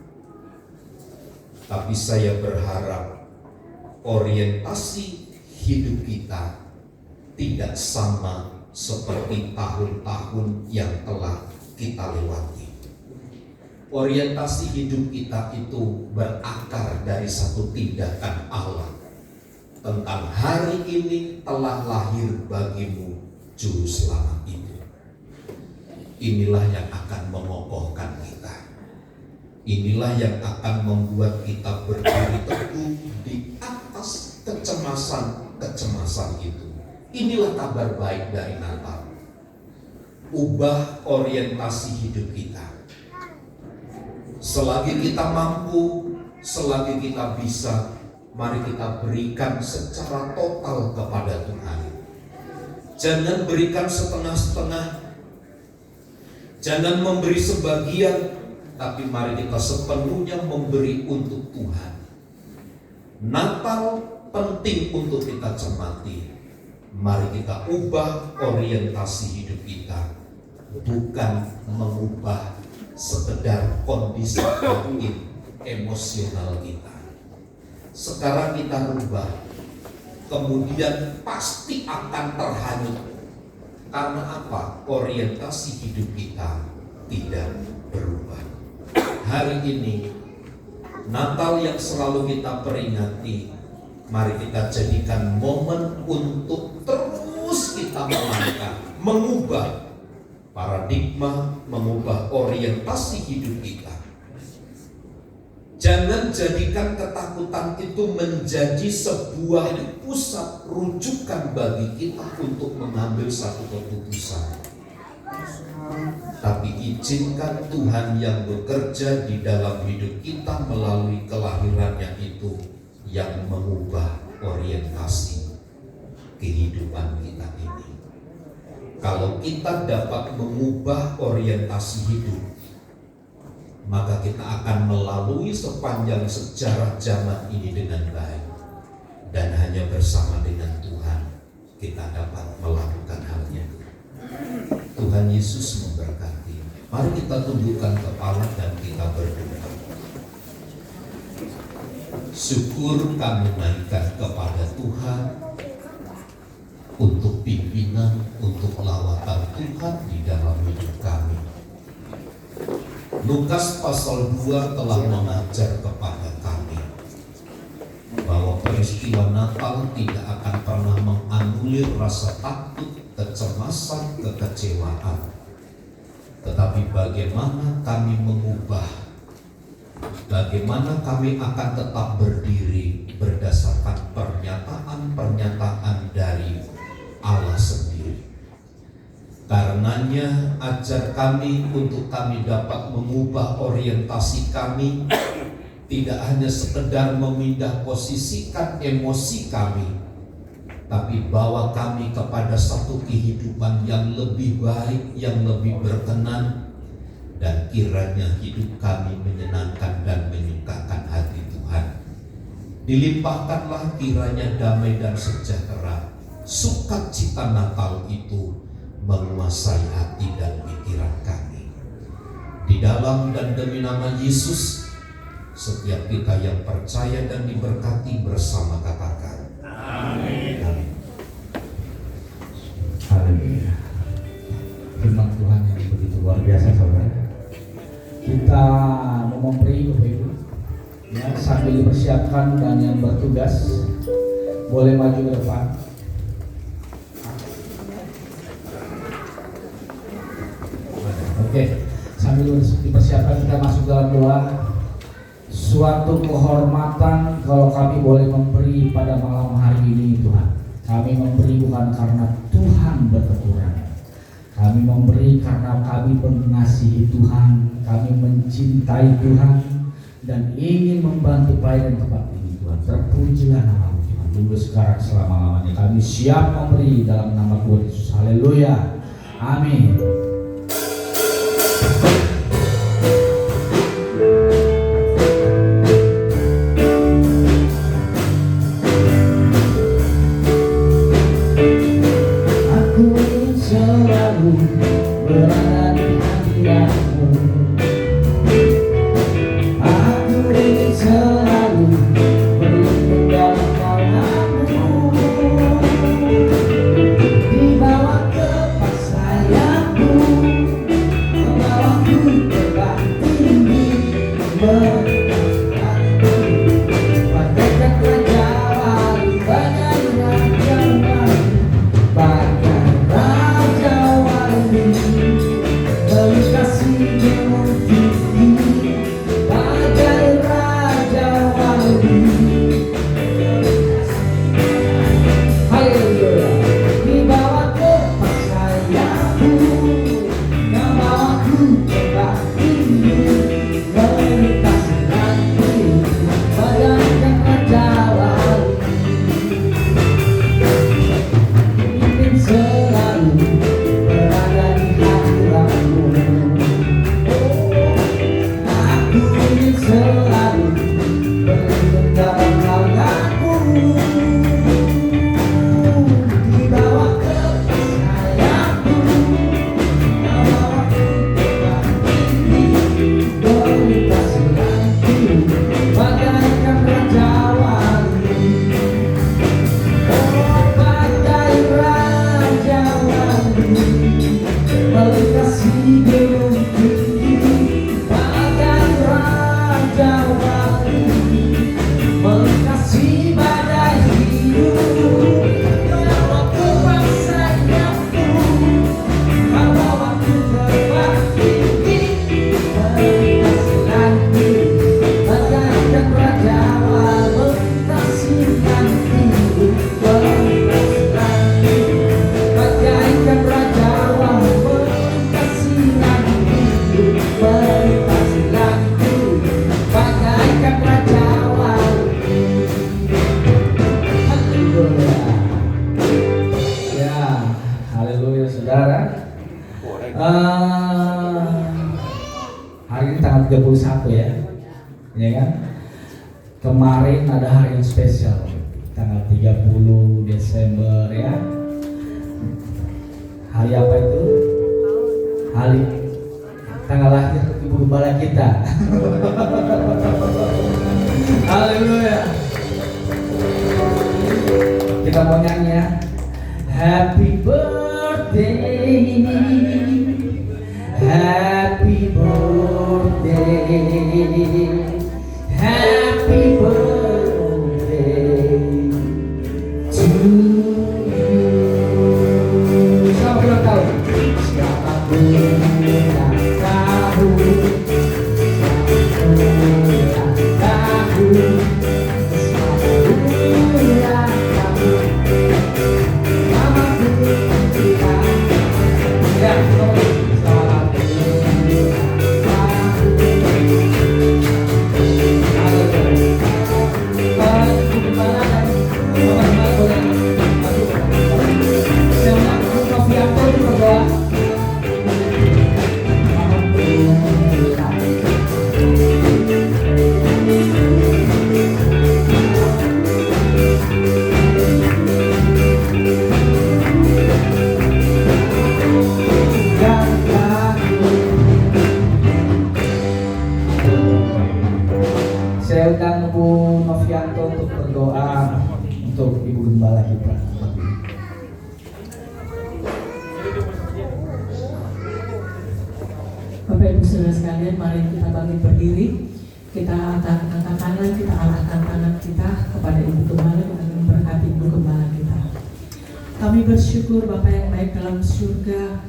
Tapi saya berharap orientasi hidup kita tidak sama seperti tahun-tahun yang telah kita lewati. Orientasi hidup kita itu berakar dari satu tindakan Allah tentang hari ini telah lahir bagimu juru selamat itu. Inilah yang akan mengokohkan kita. Inilah yang akan membuat kita berdiri teguh di atas kecemasan itu. Inilah kabar baik dari Natal. Ubah orientasi hidup kita. Selagi kita mampu, selagi kita bisa, mari kita berikan secara total kepada Tuhan. Jangan berikan setengah-setengah. Jangan memberi sebagian, tapi mari kita sepenuhnya memberi untuk Tuhan. Natal penting untuk kita cermati. Mari kita ubah orientasi hidup kita, bukan mengubah sekedar kondisi batin emosional kita. Sekarang kita rubah, kemudian pasti akan terhanyut. Karena apa? Orientasi hidup kita tidak berubah. Hari ini Natal yang selalu kita peringati, mari kita jadikan momen untuk terus kita melangkah, mengubah paradigma, mengubah orientasi hidup kita. Jangan jadikan ketakutan itu menjadi sebuah pusat rujukan bagi kita untuk mengambil satu keputusan. Tapi izinkan Tuhan yang bekerja di dalam hidup kita melalui kelahirannya itu yang mengubah orientasi kehidupan kita ini. Kalau kita dapat mengubah orientasi hidup, maka kita akan melalui sepanjang sejarah zaman ini dengan baik. Dan hanya bersama dengan Tuhan kita dapat melakukan halnya. Tuhan Yesus memberkati. Mari kita tundukkan kepala dan kita berdoa. Syukur kami naikkan kepada Tuhan untuk pimpinan, untuk lawatan Tuhan di dalam hidup kami. Lukas pasal 2 telah mengajar kepada kami bahwa peristiwa Natal tidak akan pernah menganulir rasa takut, kecemasan, kekecewaan. Tetapi bagaimana kami mengubah, bagaimana kami akan tetap berdiri berdasarkan pernyataan-pernyataan dari Allah sendiri. Karenanya ajar kami untuk kami dapat mengubah orientasi kami, tidak hanya sekedar memindah posisikan emosi kami, tapi bawa kami kepada satu kehidupan yang lebih baik, yang lebih berkenan, dan kiranya hidup kami menyenangkan dan menyukakan hati Tuhan. Dilimpahkanlah kiranya damai dan sejahtera, sukacita Natal itu menguasai hati dan pikiran kami. Di dalam dan demi nama Yesus, setiap kita yang percaya dan diberkati bersama katakan amin. Amin. Haleluya. Firman Tuhan yang begitu luar biasa, saudara. Kita mau memberi Bapak Ibu, ya, sambil dipersiapkan, dan yang bertugas boleh maju ke depan. Oke, sambil dipersiapkan kita masuk dalam doa. Suatu kehormatan kalau kami boleh memberi pada malam hari ini, Tuhan. Kami memberi bukan karena Tuhan berkekurangan. Kami memberi karena kami mengasihi Tuhan, kami mencintai Tuhan, dan ingin membantu pelayanan tempat ini, Tuhan. Terpujilah nama Tuhan. Dulu sekarang selama-lamanya kami siap memberi dalam nama Tuhan Yesus. Haleluya. Amin. Di bawah kepas sayapmu, membawaku Hari ini tanggal 31 ya. Ya kan? Kemarin ada hari yang spesial. Tanggal 30 Desember ya. Hari apa itu? Hari tanggal lahir Ibu Gembala kita. Haleluya. Kita mau nyanyi ya. Happy birthday, happy birthday, happy birthday to you. Siapa ulang tahun? Siapa ulang tahun? Saya undang Bu Novianto untuk berdoa untuk Ibu Gembala kita. Bapak Ibu Saudara sekalian, mari kita bangkit berdiri. Kita angkat tangan, kita arahkan tangan kita kepada Ibu Gembala, kita memberkati Ibu Gembala kita. Kami bersyukur Bapak yang baik dalam surga.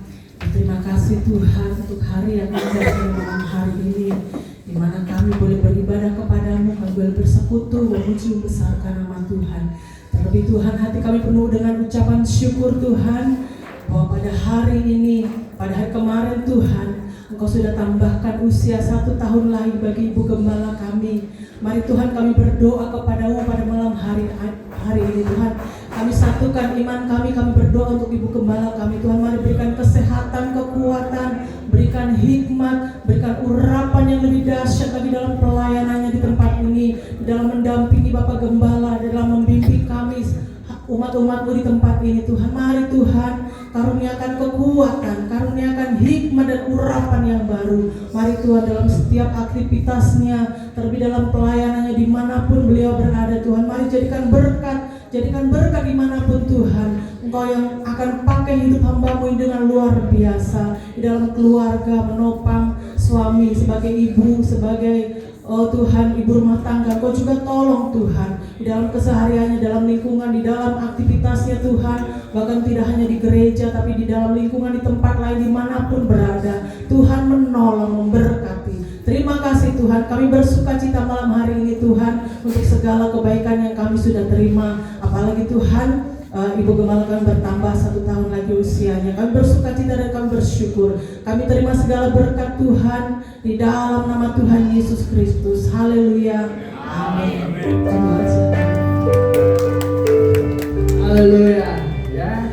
Terima kasih Tuhan untuk hari yang indah pada malam hari ini, di mana kami boleh beribadah kepadamu, kami boleh bersekutu, memuji membesarkan nama Tuhan. Terlebih Tuhan, hati kami penuh dengan ucapan syukur Tuhan, bahwa pada hari ini, pada hari kemarin Tuhan, Engkau sudah tambahkan usia 1 tahun lagi bagi Ibu Gembala kami. Mari Tuhan kami berdoa kepadamu pada malam hari ini Tuhan. Kami satukan iman kami berdoa untuk Ibu Gembala kami Tuhan. Mari berikan kesehatan, kekuatan, berikan hikmat, berikan urapan yang lebih dahsyat lagi dalam pelayanannya di tempat ini, di dalam mendampingi Bapak Gembala, dalam membimbing kami umat-umatmu di tempat ini Tuhan. Mari Tuhan karuniakan kekuatan, karuniakan hikmat dan urapan yang baru. Mari Tuhan dalam setiap aktivitasnya, terlebih dalam pelayanannya dimanapun beliau berada Tuhan. Mari jadikan berkat dimanapun Tuhan. Engkau yang akan pakai hidup hamba-Mu ini dengan luar biasa di dalam keluarga, menopang suami sebagai ibu, sebagai Tuhan, ibu rumah tangga. Kau juga tolong Tuhan di dalam kesehariannya, dalam lingkungan, di dalam aktivitasnya Tuhan. Bahkan tidak hanya di gereja, tapi di dalam lingkungan, di tempat lain, dimanapun berada. Tuhan menolong, memberkati. Terima kasih Tuhan, kami bersuka cita malam hari ini Tuhan, untuk segala kebaikan yang kami sudah terima. Apalagi Tuhan, Ibu Gembala kami bertambah 1 tahun lagi usianya. Kami bersuka cita dan kami bersyukur. Kami terima segala berkat Tuhan di dalam nama Tuhan Yesus Kristus. Haleluya. Amin. Terima kasih. Haleluya ya.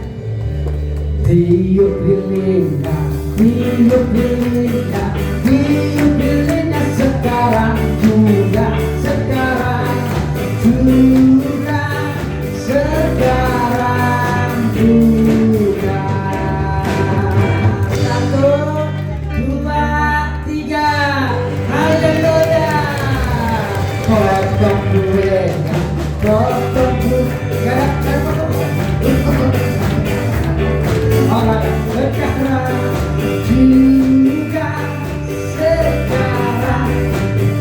Tiup lilinnya, tiup lilinnya, tiup lilinnya sekarang juga, sekarang juga, sekarang juga. 1, 2, 3, haleluya. Potong kuenya, potong kuenya, sekarang juga, sekarang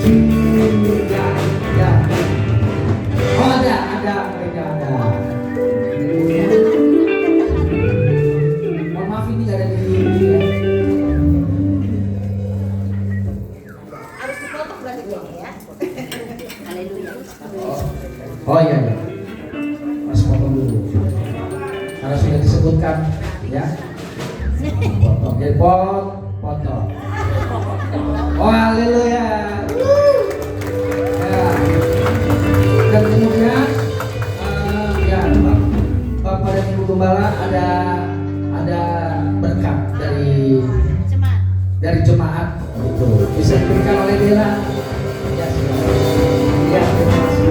juga ya. Oh ada mereka ada. Mohon maaf ini gak ada di ya. Harus dipotong berarti ya. Haleluya. Oh iya ya. Mas potong dulu. Karena sudah disebutkan ya. Potong, jadi potong. Oh haleluya. Ya. Dan kemudian ya Bapak dan Ibu Gembala ada berkat dari jemaat itu. bisa diberikan oleh Bella. Ya, silakan. Ya, terima kasih.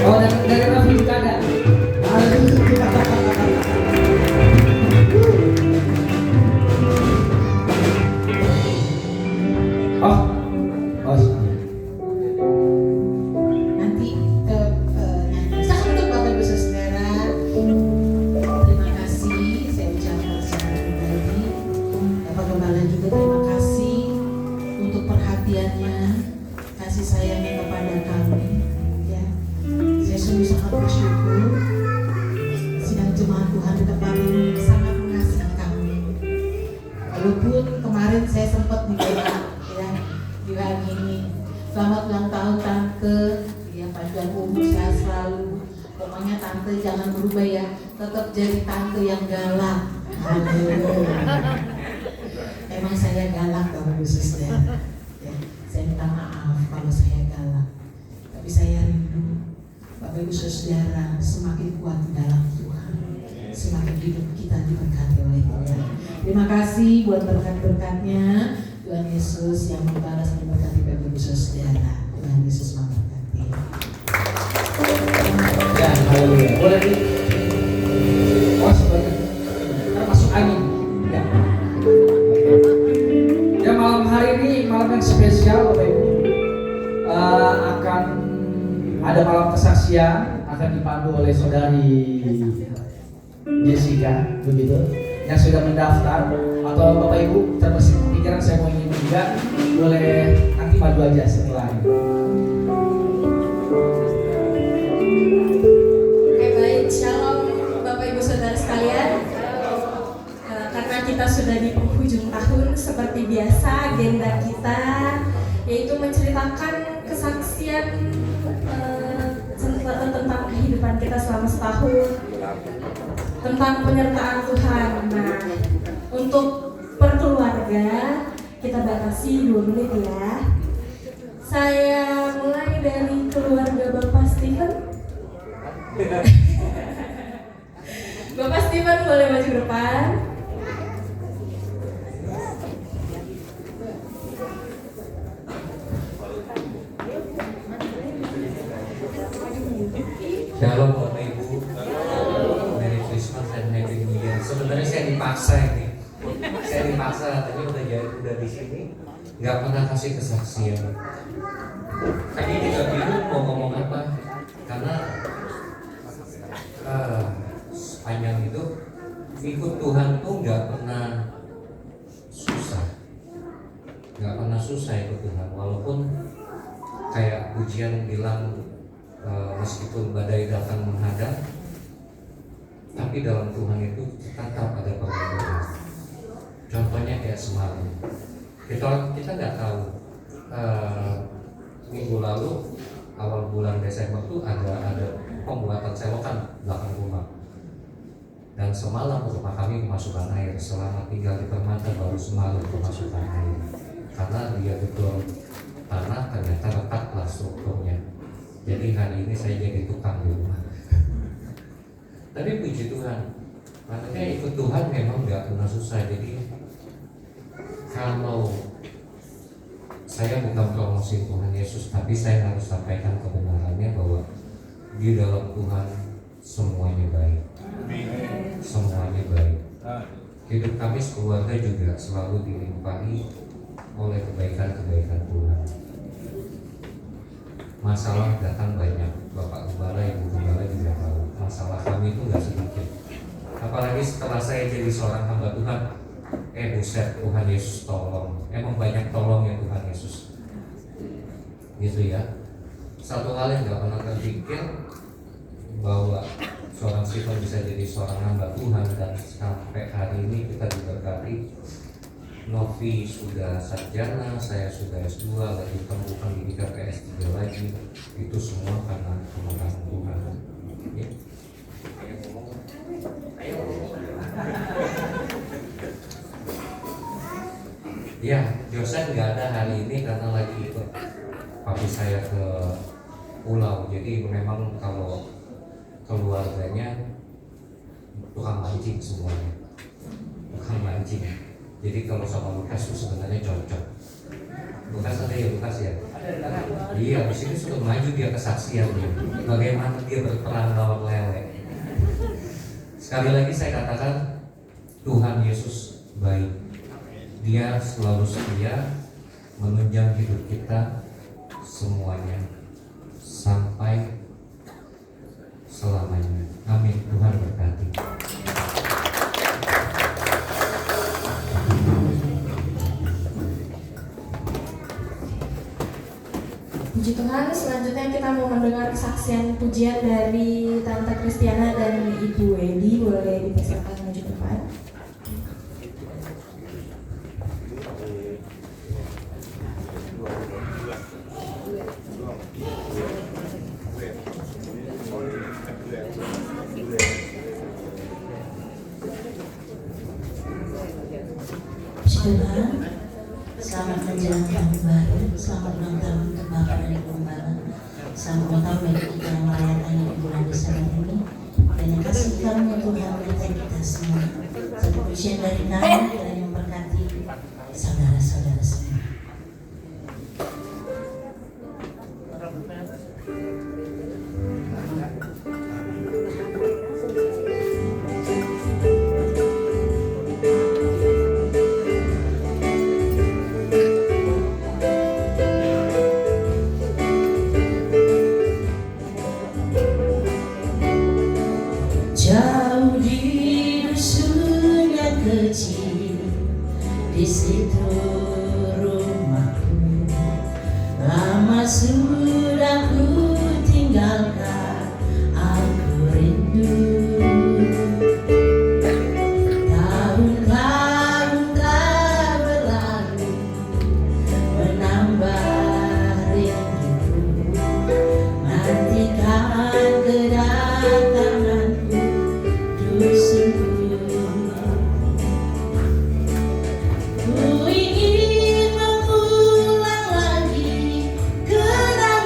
Oh, dan dari Raffi juga ada. Oh, oh, Nanti saya untuk Bapak Ibu Saudara, terima kasih saya ucapkan secara pribadi. Bapak Gembala juga terima kasih untuk perhatiannya, kasih sayangnya kepada kami. Ya, saya sungguh sangat bersyukur. Sidang jemaat Tuhan di tempat ini sangat mengasihi kami. Walaupun kemarin saya sempat dibela, ya, di hari ini. Selamat ulang tahun Tante, ya panjang umur sehat selalu. Pokoknya Tante jangan berubah ya, tetap jadi Tante yang galak. Aduh. Emang saya galak Bapak Ibu Saudara. Ya, saya minta maaf kalau saya galak. Tapi saya rindu Bapak Ibu Saudara semakin kuat di dalam Tuhan, semakin hidup kita diberkati oleh Tuhan. Terima kasih buat berkat-berkatnya. Tuhan Yesus yang membalas dan memberkati Bapak Ibu Saudara. Tuhan Yesus memberkati. ya, haleluya. Boleh di. Oh, sebentar. Ntar masuk angin. Ya. Ya, malam hari ini malam yang spesial, Bapak Ibu. Akan ada malam kesaksian, akan dipandu oleh saudari Jessica, begitu, yang sudah mendaftar. Atau Bapak Ibu terbesit pikiran saya mau ingin juga, boleh nanti maju aja setelah ini. Oke, baik, shalom Bapak Ibu Saudara sekalian. Karena kita sudah di penghujung tahun, seperti biasa agenda kita yaitu menceritakan kesaksian tentang kehidupan kita selama setahun, tentang penyertaan Tuhan. Nah, untuk perkeluarga kita batasi 2 menit ya. Saya mulai dari keluarga Bapak Steven. Bapak Steven boleh maju depan. Shalom Bapak Ibu, Merry Christmas dan Happy New Year. Sebenarnya saya dipaksa ini, tapi udah di sini nggak pernah kasih kesaksian. Tadi juga bingung mau ngomong apa, karena sepanjang itu ikut Tuhan tuh nggak pernah susah ikut Tuhan, walaupun kayak ujian bilang. Meskipun badai datang menghadap, tapi dalam Tuhan itu tetap ada perlindungan. Contohnya kayak semalam, kita nggak tahu minggu lalu awal bulan Desember tuh ada pembuatan selokan belakang rumah, dan semalam rumah kami kemasukan air. Selama tinggal di Permata baru semalam kemasukan air, karena dia betul tanah ternyata retaklah strukturnya. Jadi hari ini saya jadi tukang di rumah. Tapi puji Tuhan, makanya ikut Tuhan memang nggak pernah susah. Jadi kalau saya bukan promosi Tuhan Yesus, tapi saya harus sampaikan kebenarannya bahwa di dalam Tuhan semuanya baik. Semuanya baik. Hidup kami sekeluarga juga selalu dilimpahi oleh kebaikan-kebaikan Tuhan. Masalah datang banyak, Bapak Gembala, Ibu Gembala juga tahu. Masalah kami itu nggak sedikit. Apalagi setelah saya jadi seorang hamba Tuhan, buset, Tuhan Yesus tolong. Emang banyak tolong ya Tuhan Yesus. Gitu ya. Satu hal yang nggak pernah terpikir bahwa seorang Steven bisa jadi seorang hamba Tuhan, dan sampai hari ini kita diberkati. Novi sudah sarjana, saya sudah S2, lagi tempuh pendidikan PS3 lagi. Itu semua karena kemurahan Tuhan. Ya, Joseph nggak ada hari ini karena lagi ikut papi saya ke pulau. Jadi memang kalau keluarganya tukang mancing semuanya, tukang mancing. Jadi kalau sama Lukas itu sebenarnya cocok. Lukas ada ya, Lukas ya? Iya, di sini sudah maju dia kesaksian dia. Bagaimana dia berperang lawan lele. Sekali lagi saya katakan, Tuhan Yesus baik. Dia selalu setia menunjang hidup kita semuanya sampai selamanya. Amin. Tuhan berkati. Puji Tuhan, selanjutnya kita mau mendengar kesaksian pujian dari Tante Kristiana dan Ibu Wedi. Boleh dipersilakan maju ke depan. Tuhan, selamat menjelang tahun baru, selamat ulang tahun untuk Bapak dan Ibu Gembala. Selamat ulang tahun bagi kita yang merayakannya di bulan Desember ini. Dan yang kasih karunia Tuhan menyertai kita semua. Satu pujian dari Nana dan yang memberkati saudara-saudara semua. Jauh di dusun yang kecil, di situ rumahku. Lama sudah ku tinggalkan, aku rindu. Tahun-tahun telah berlalu, menambah rinduku. Nantikan kedatanganku, dusunku. Ku ingin mengulang lagi kenangan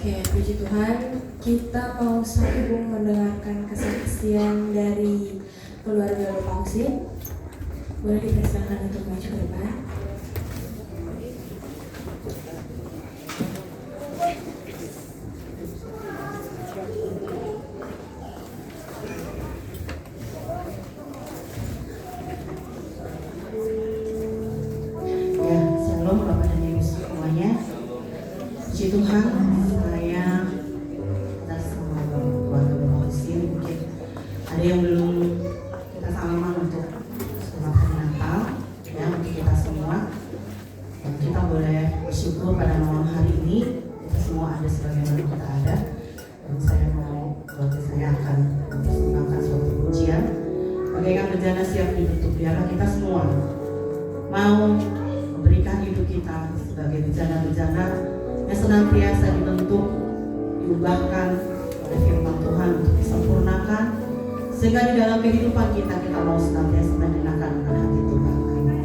Oke, puji Tuhan, kita mau sambung mendengarkan kesaksian dari keluarga Bapak Husin. Boleh dipersilakan untuk maju ke depan. Ya, shalom Bapak dan Ibu semuanya. Puji Tuhan, saya atas nama keluarga Bapak Husin, mungkin ada yang belum kita salaman untuk selamat hari Natal, ya untuk kita semua. Dan kita boleh bersyukur pada malam hari ini kita semua ada sebagaimana kita ada. Dan saya mau keluarga saya akan mempersembahkan suatu pujian. Bagaikan bejana siap ditutup, biarlah kita semua mau memberikan hidup kita sebagai bejana-bejana yang senantiasa dibentuk, diubahkan oleh firman Tuhan untuk disempurnakan, sehingga di dalam kehidupan kita mau senantiasa menyenangkan dengan hati Tuhan. Amin.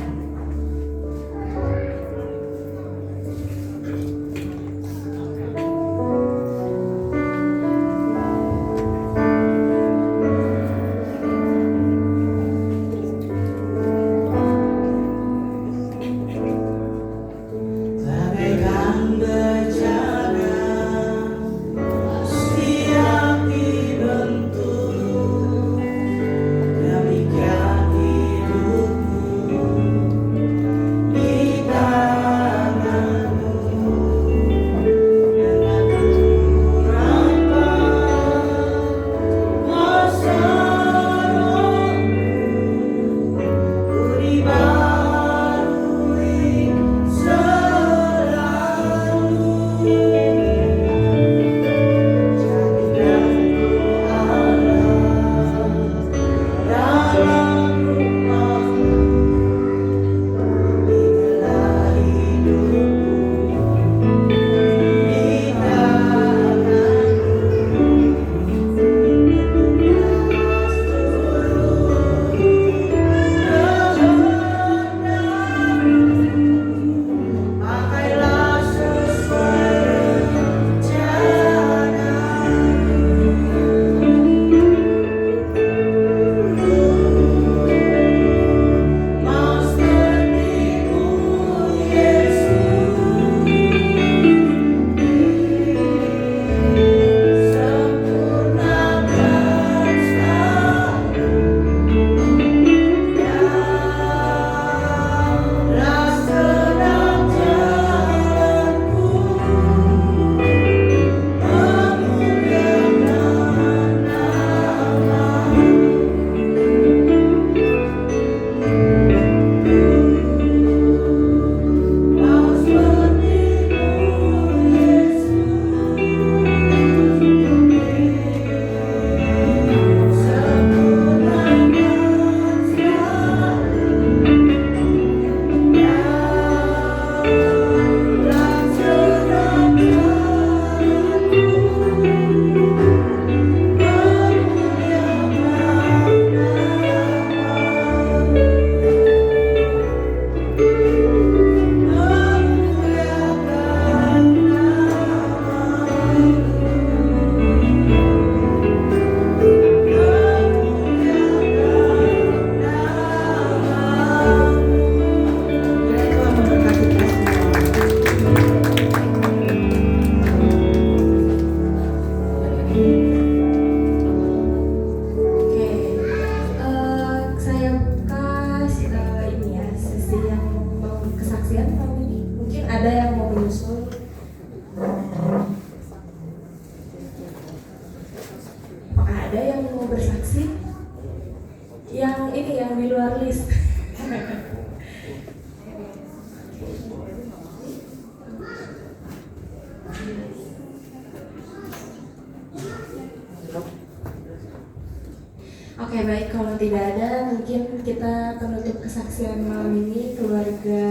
Bagaikan bejana siap dibentuk, demikian hidupku di tanganmu. Dengan urapan kuasa Roh-Mu, ku dibarui selalu. Jadikan dalam rumah-Mu, inilah hidupku di tanganmu. Pakailah sesuai rencanamu. Mau seperti-Mu, Yesus, sempurnakan selalu. Biarlah sedang jalanku memuliakan nama-Mu. Mau seperti-Mu, Yesus, sempurnakan selalu. Biarlah sedang jalanku Oke, saya buka ini ya, sesi yang mau kesaksian tahun ini. Mungkin ada yang mau menyusul. Apakah ada yang mau bersaksi? Yang ini yang di luar list. Oke, baik, kalau tidak ada mungkin kita penutup kesaksian malam ini keluarga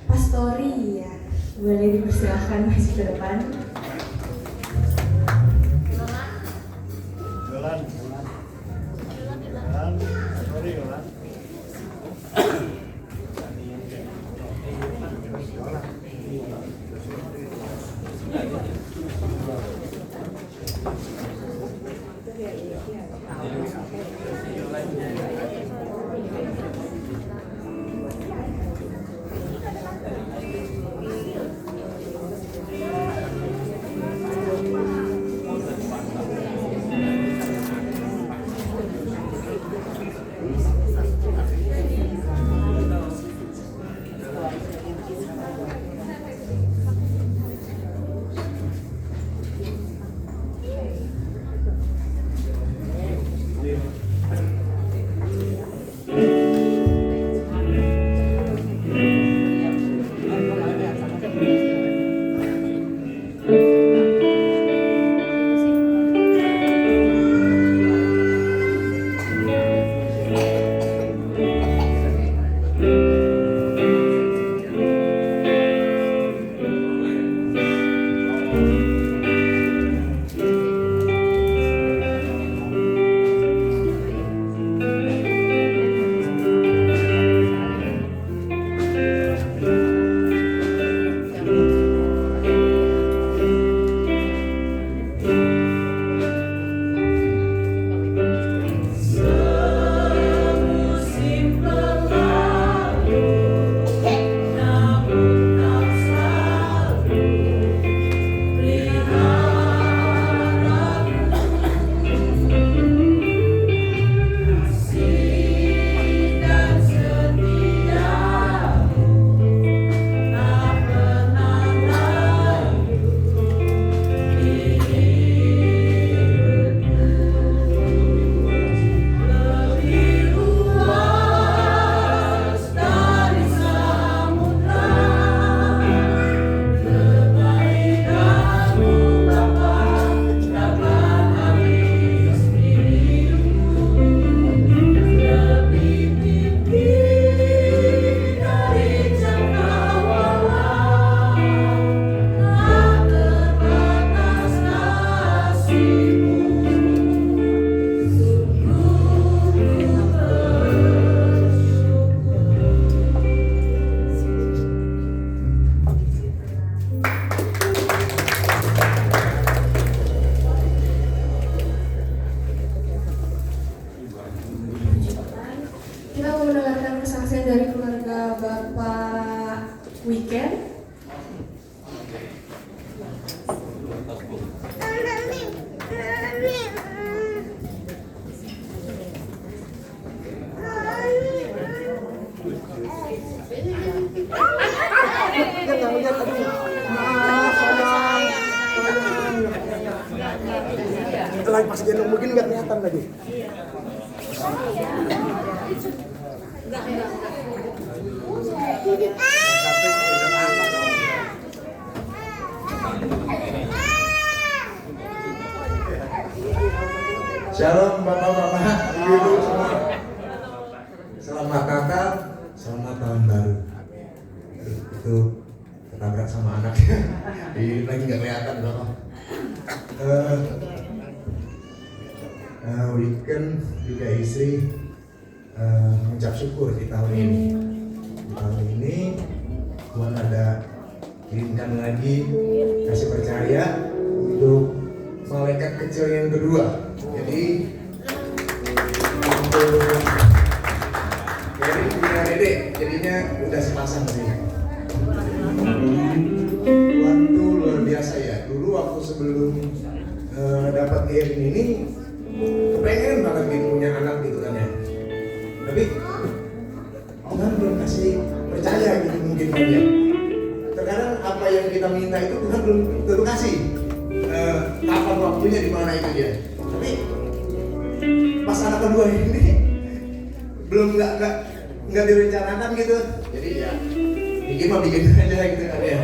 Pastori ya. Boleh dipersilakan maju ke depan. Mas Geno mungkin nggak kelihatan tadi. Shalom bapak-bapak, ibu-ibu semua. Selamat Natal, selamat tahun baru. Itu ketabrak sama anaknya. Ini lagi nggak kelihatan bapak. Weekend juga istri mengucap syukur di tahun ini. Di tahun ini Tuhan ada kirimkan lagi, kasih percaya untuk malaikat kecil yang kedua. Jadi untuk Gary punya Dede, jadinya udah sepasang sih. Tuhan tuh luar biasa ya. Dulu waktu sebelum dapat Gary ini, kepengen banget gitu punya anak gitu kan ya. Tapi Tuhan belum kasih percaya gitu mungkin kan ya. Terkadang apa yang kita minta itu Tuhan belum tentu kasih. Kapan waktunya di mana itu dia. Tapi pas anak kedua ini belum nggak direncanakan gitu. Jadi ya bikin aja gitu kan ya.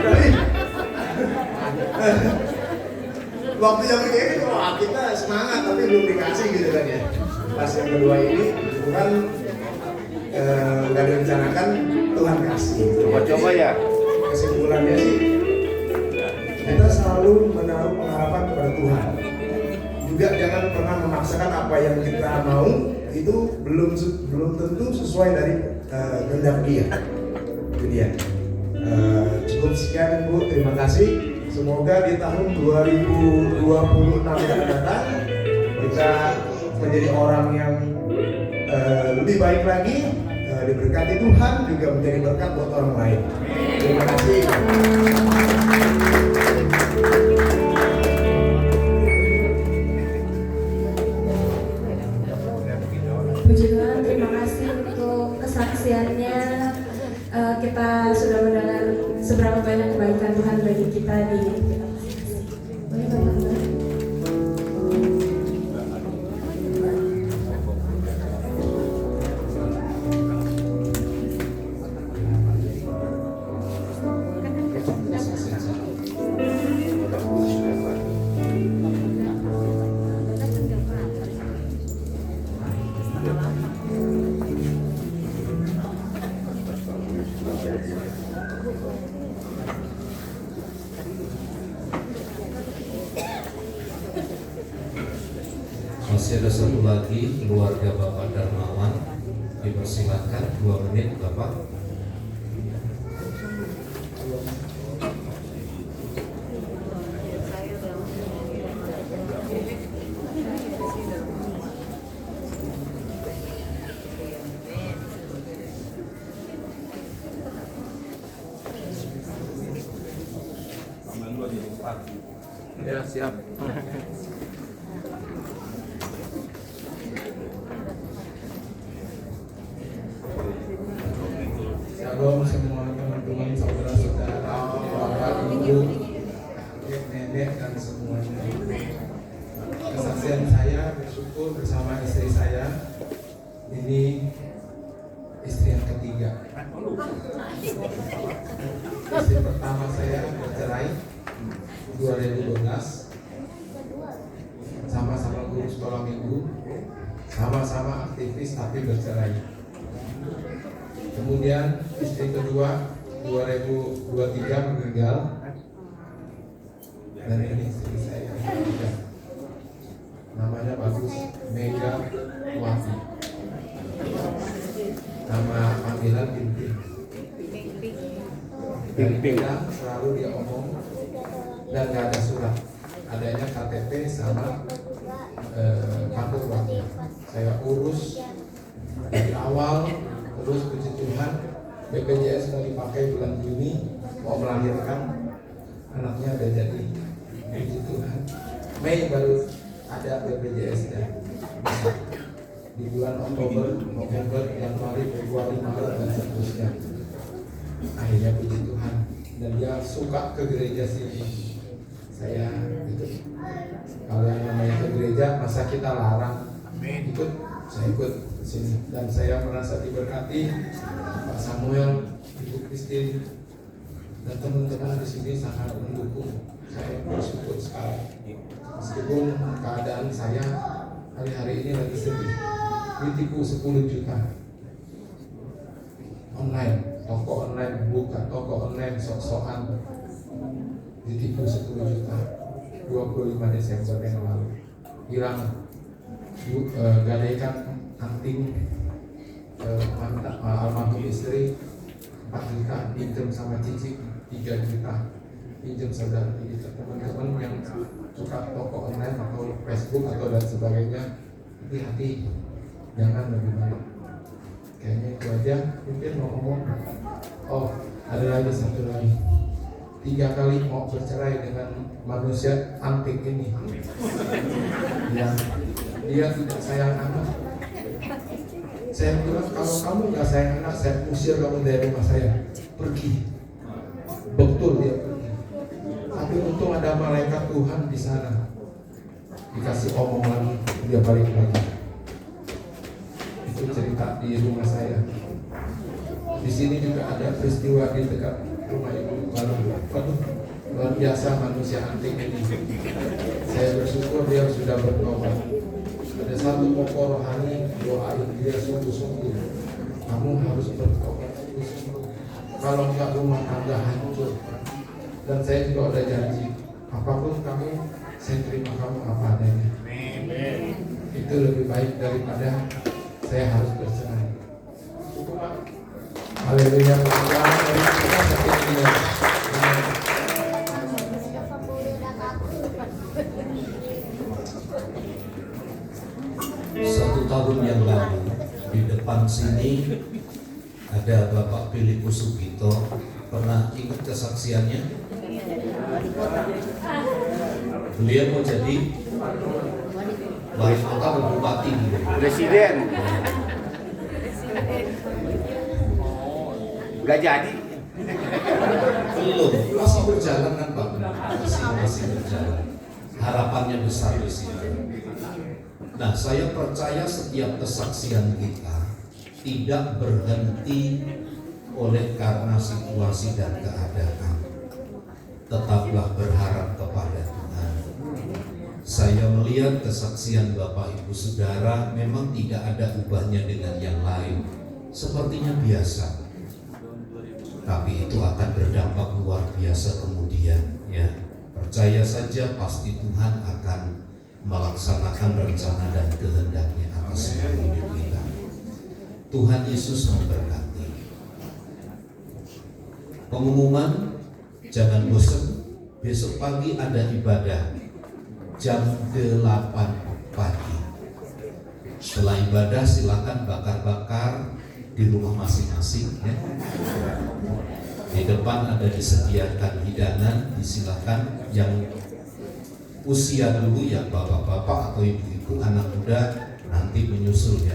Tapi waktu yang begini wah kita semangat tapi belum dikasih gitu kan ya. Pas yang kedua ini Tuhan nggak direncanakan, Tuhan kasih. Coba ya. Kesimpulannya sih kita selalu menaruh pengharapan kepada Tuhan. Juga jangan pernah memaksakan apa yang kita mau itu belum tentu sesuai dari kehendak Dia. Itu dia. Cukup sekian Bu, terima kasih. Semoga di tahun 2026 yang akan datang kita menjadi orang yang lebih baik lagi, diberkati Tuhan, juga menjadi berkat buat orang lain. Terima kasih. Puji Tuhan, terima kasih untuk kesaksiannya. Kita sudah mendengar seberapa banyak kebaikan Tuhan bagi kita di boleh Bapak? Masih ada satu lagi keluarga Bapak Darmawan, dipersilakan 2 menit Bapak. Ya siap. Shalom semua teman-teman, saudara-saudara, bapak, ibu, nenek dan semuanya. Kesaksian saya bersyukur bersama istri saya. Ini istri yang ketiga. Istri pertama saya bercerai 2012. Sama-sama guru sekolah minggu, sama-sama aktivis tapi bercerai. Kemudian istri kedua 2023 meninggal, dan ini istri saya yang ketiga. Namanya bagus, Mega Wati. Nama panggilan Pimpin. Dari kita selalu dia omong dan gak ada surat, adanya KTP sama kartu keluarga. Saya urus dari awal. Terus puji Tuhan, BPJS mau dipakai bulan Juni, mau melahirkan, anaknya udah jadi. Puji Tuhan, Mei baru ada BPJS ya. Di bulan Oktober, November, Januari, Februari, Maret dan seterusnya. Akhirnya puji Tuhan, dan dia suka ke gereja sini. saya ikut. Kalau yang namanya ke gereja, masa kita larang ikut? Saya ikut ke sini dan saya merasa diberkati. Pak Samuel, Ibu Christine, dan teman-teman di sini sangat mendukung. Saya bersyukur sekali. Meskipun keadaan saya hari-hari ini lagi sedih, ditipu 10 juta online, toko online buka, toko online sok-sokan ditipu 10 juta 25 Desember yang lalu. Hilang gadaikan anting almarhum istri 4 juta, pinjam sama cicik 3 juta, pinjam saudara. Jadi teman-teman yang suka toko online atau Facebook atau dan sebagainya, hati-hati, jangan lebih baik. Kayaknya itu aja. Mungkin mau ngomong. Oh, ada lagi satu lagi. 3 kali mau bercerai dengan manusia antik ini. Dia tidak sayang anak. Saya bilang, kalau kamu nggak sayang anak, saya usir kamu dari rumah saya. Pergi. Betul dia pergi. Tapi untung ada malaikat Tuhan di sana. Dikasih omong lagi, dia balik lagi. Itu cerita di rumah saya. Di sini juga ada peristiwa di dekat rumah ibu. Waduh, luar biasa manusia antik ini. Saya bersyukur dia sudah bertobat. Ada satu pokok rohani, doain dia sungguh-sungguh. Kamu harus bertobat sungguh-sungguh. Kalau enggak rumah tangga hancur. Dan saya juga udah janji, apapun kamu, saya terima kamu apa adanya. Itu lebih baik daripada saya harus bercerai. Cukup, Pak. Haleluya. Satu tahun yang lalu di depan sini ada Bapak Filipus Sugito. Pernah ingat kesaksiannya? Beliau mau jadi wali kota atau bupati gitu. Presiden. Gak jadi. Belum, masih berjalan kan Pak? Masih berjalan. Harapannya besar di sini. Nah, saya percaya setiap kesaksian kita tidak berhenti oleh karena situasi dan keadaan. Tetaplah berharap kepada Tuhan. Saya melihat kesaksian Bapak Ibu Saudara memang tidak ada ubahnya dengan yang lain. Sepertinya biasa. Tapi itu akan berdampak luar biasa kemudian, ya. Percaya saja pasti Tuhan akan melaksanakan rencana dan kehendaknya atas seluruh hidup kita. Tuhan Yesus memberkati. Pengumuman, jangan bosan. Besok pagi ada ibadah jam 8 pagi. Setelah ibadah silakan bakar-bakar di rumah masing-masing, ya. Di depan ada disediakan hidangan, disilakan yang usia dulu, yang bapak-bapak atau ibu-ibu, anak muda nanti menyusul, ya.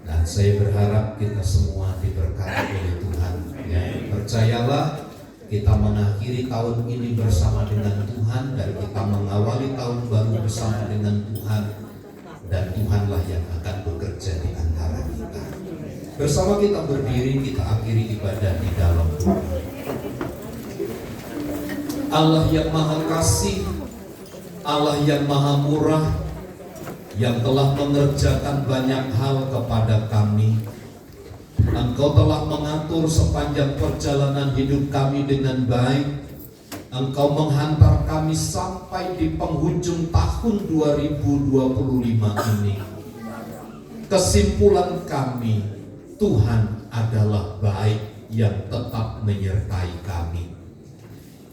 Dan saya berharap kita semua diberkati oleh Tuhan, ya. Percayalah, kita mengakhiri tahun ini bersama dengan Tuhan dan kita mengawali tahun baru bersama dengan Tuhan, dan Tuhanlah yang akan bekerja di antara kita. Bersama kita berdiri, kita akhiri ibadah di dalam doa. Allah yang maha kasih, Allah yang maha murah, yang telah mengerjakan banyak hal kepada kami. Engkau telah mengatur sepanjang perjalanan hidup kami dengan baik. Engkau menghantar kami sampai di penghujung tahun 2025 ini. Kesimpulan kami, Tuhan adalah baik yang tetap menyertai kami.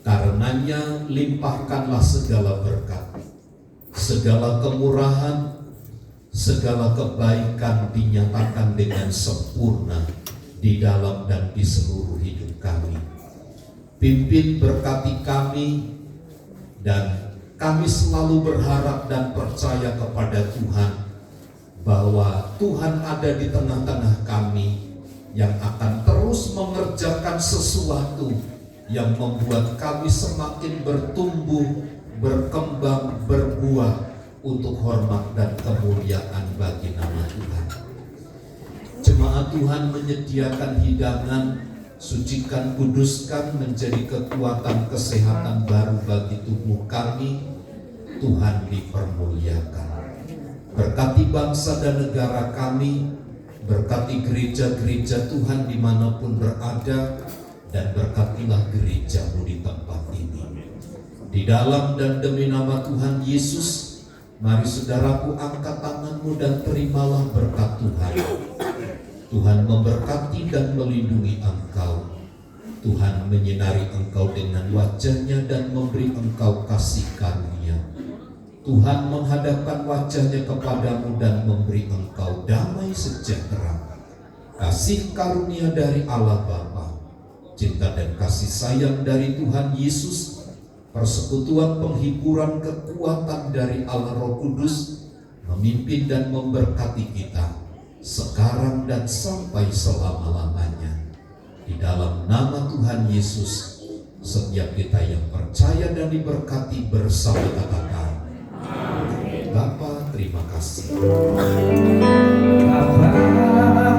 Karenanya limpahkanlah segala berkat, segala kemurahan, segala kebaikan dinyatakan dengan sempurna di dalam dan di seluruh hidup kami. Pimpin, berkati kami, dan kami selalu berharap dan percaya kepada Tuhan bahwa Tuhan ada di tengah-tengah kami yang akan terus mengerjakan sesuatu yang membuat kami semakin bertumbuh, berkembang, berbuah untuk hormat dan kemuliaan bagi nama Tuhan. Jemaat Tuhan menyediakan hidangan, sucikan, kuduskan menjadi kekuatan kesehatan baru bagi tubuh kami. Tuhan dipermuliakan. Berkati bangsa dan negara kami, berkati gereja-gereja Tuhan dimanapun berada, dan berkatilah gerejamu di tempat ini. Di dalam dan demi nama Tuhan Yesus, mari saudaraku angkat tanganmu dan terimalah berkat Tuhan. Tuhan memberkati dan melindungi engkau. Tuhan menyinari engkau dengan wajah-Nya dan memberi engkau kasih karunia. Tuhan menghadapkan wajah-Nya kepadamu dan memberi engkau damai sejahtera. Kasih karunia dari Allah Bapa, cinta dan kasih sayang dari Tuhan Yesus, persekutuan penghiburan kekuatan dari Allah Roh Kudus memimpin dan memberkati kita sekarang dan sampai selama-lamanya. Di dalam nama Tuhan Yesus, setiap kita yang percaya dan diberkati bersama katakan, Bapa, terima kasih. Bapa, terima kasih. Bapa, terima kasih.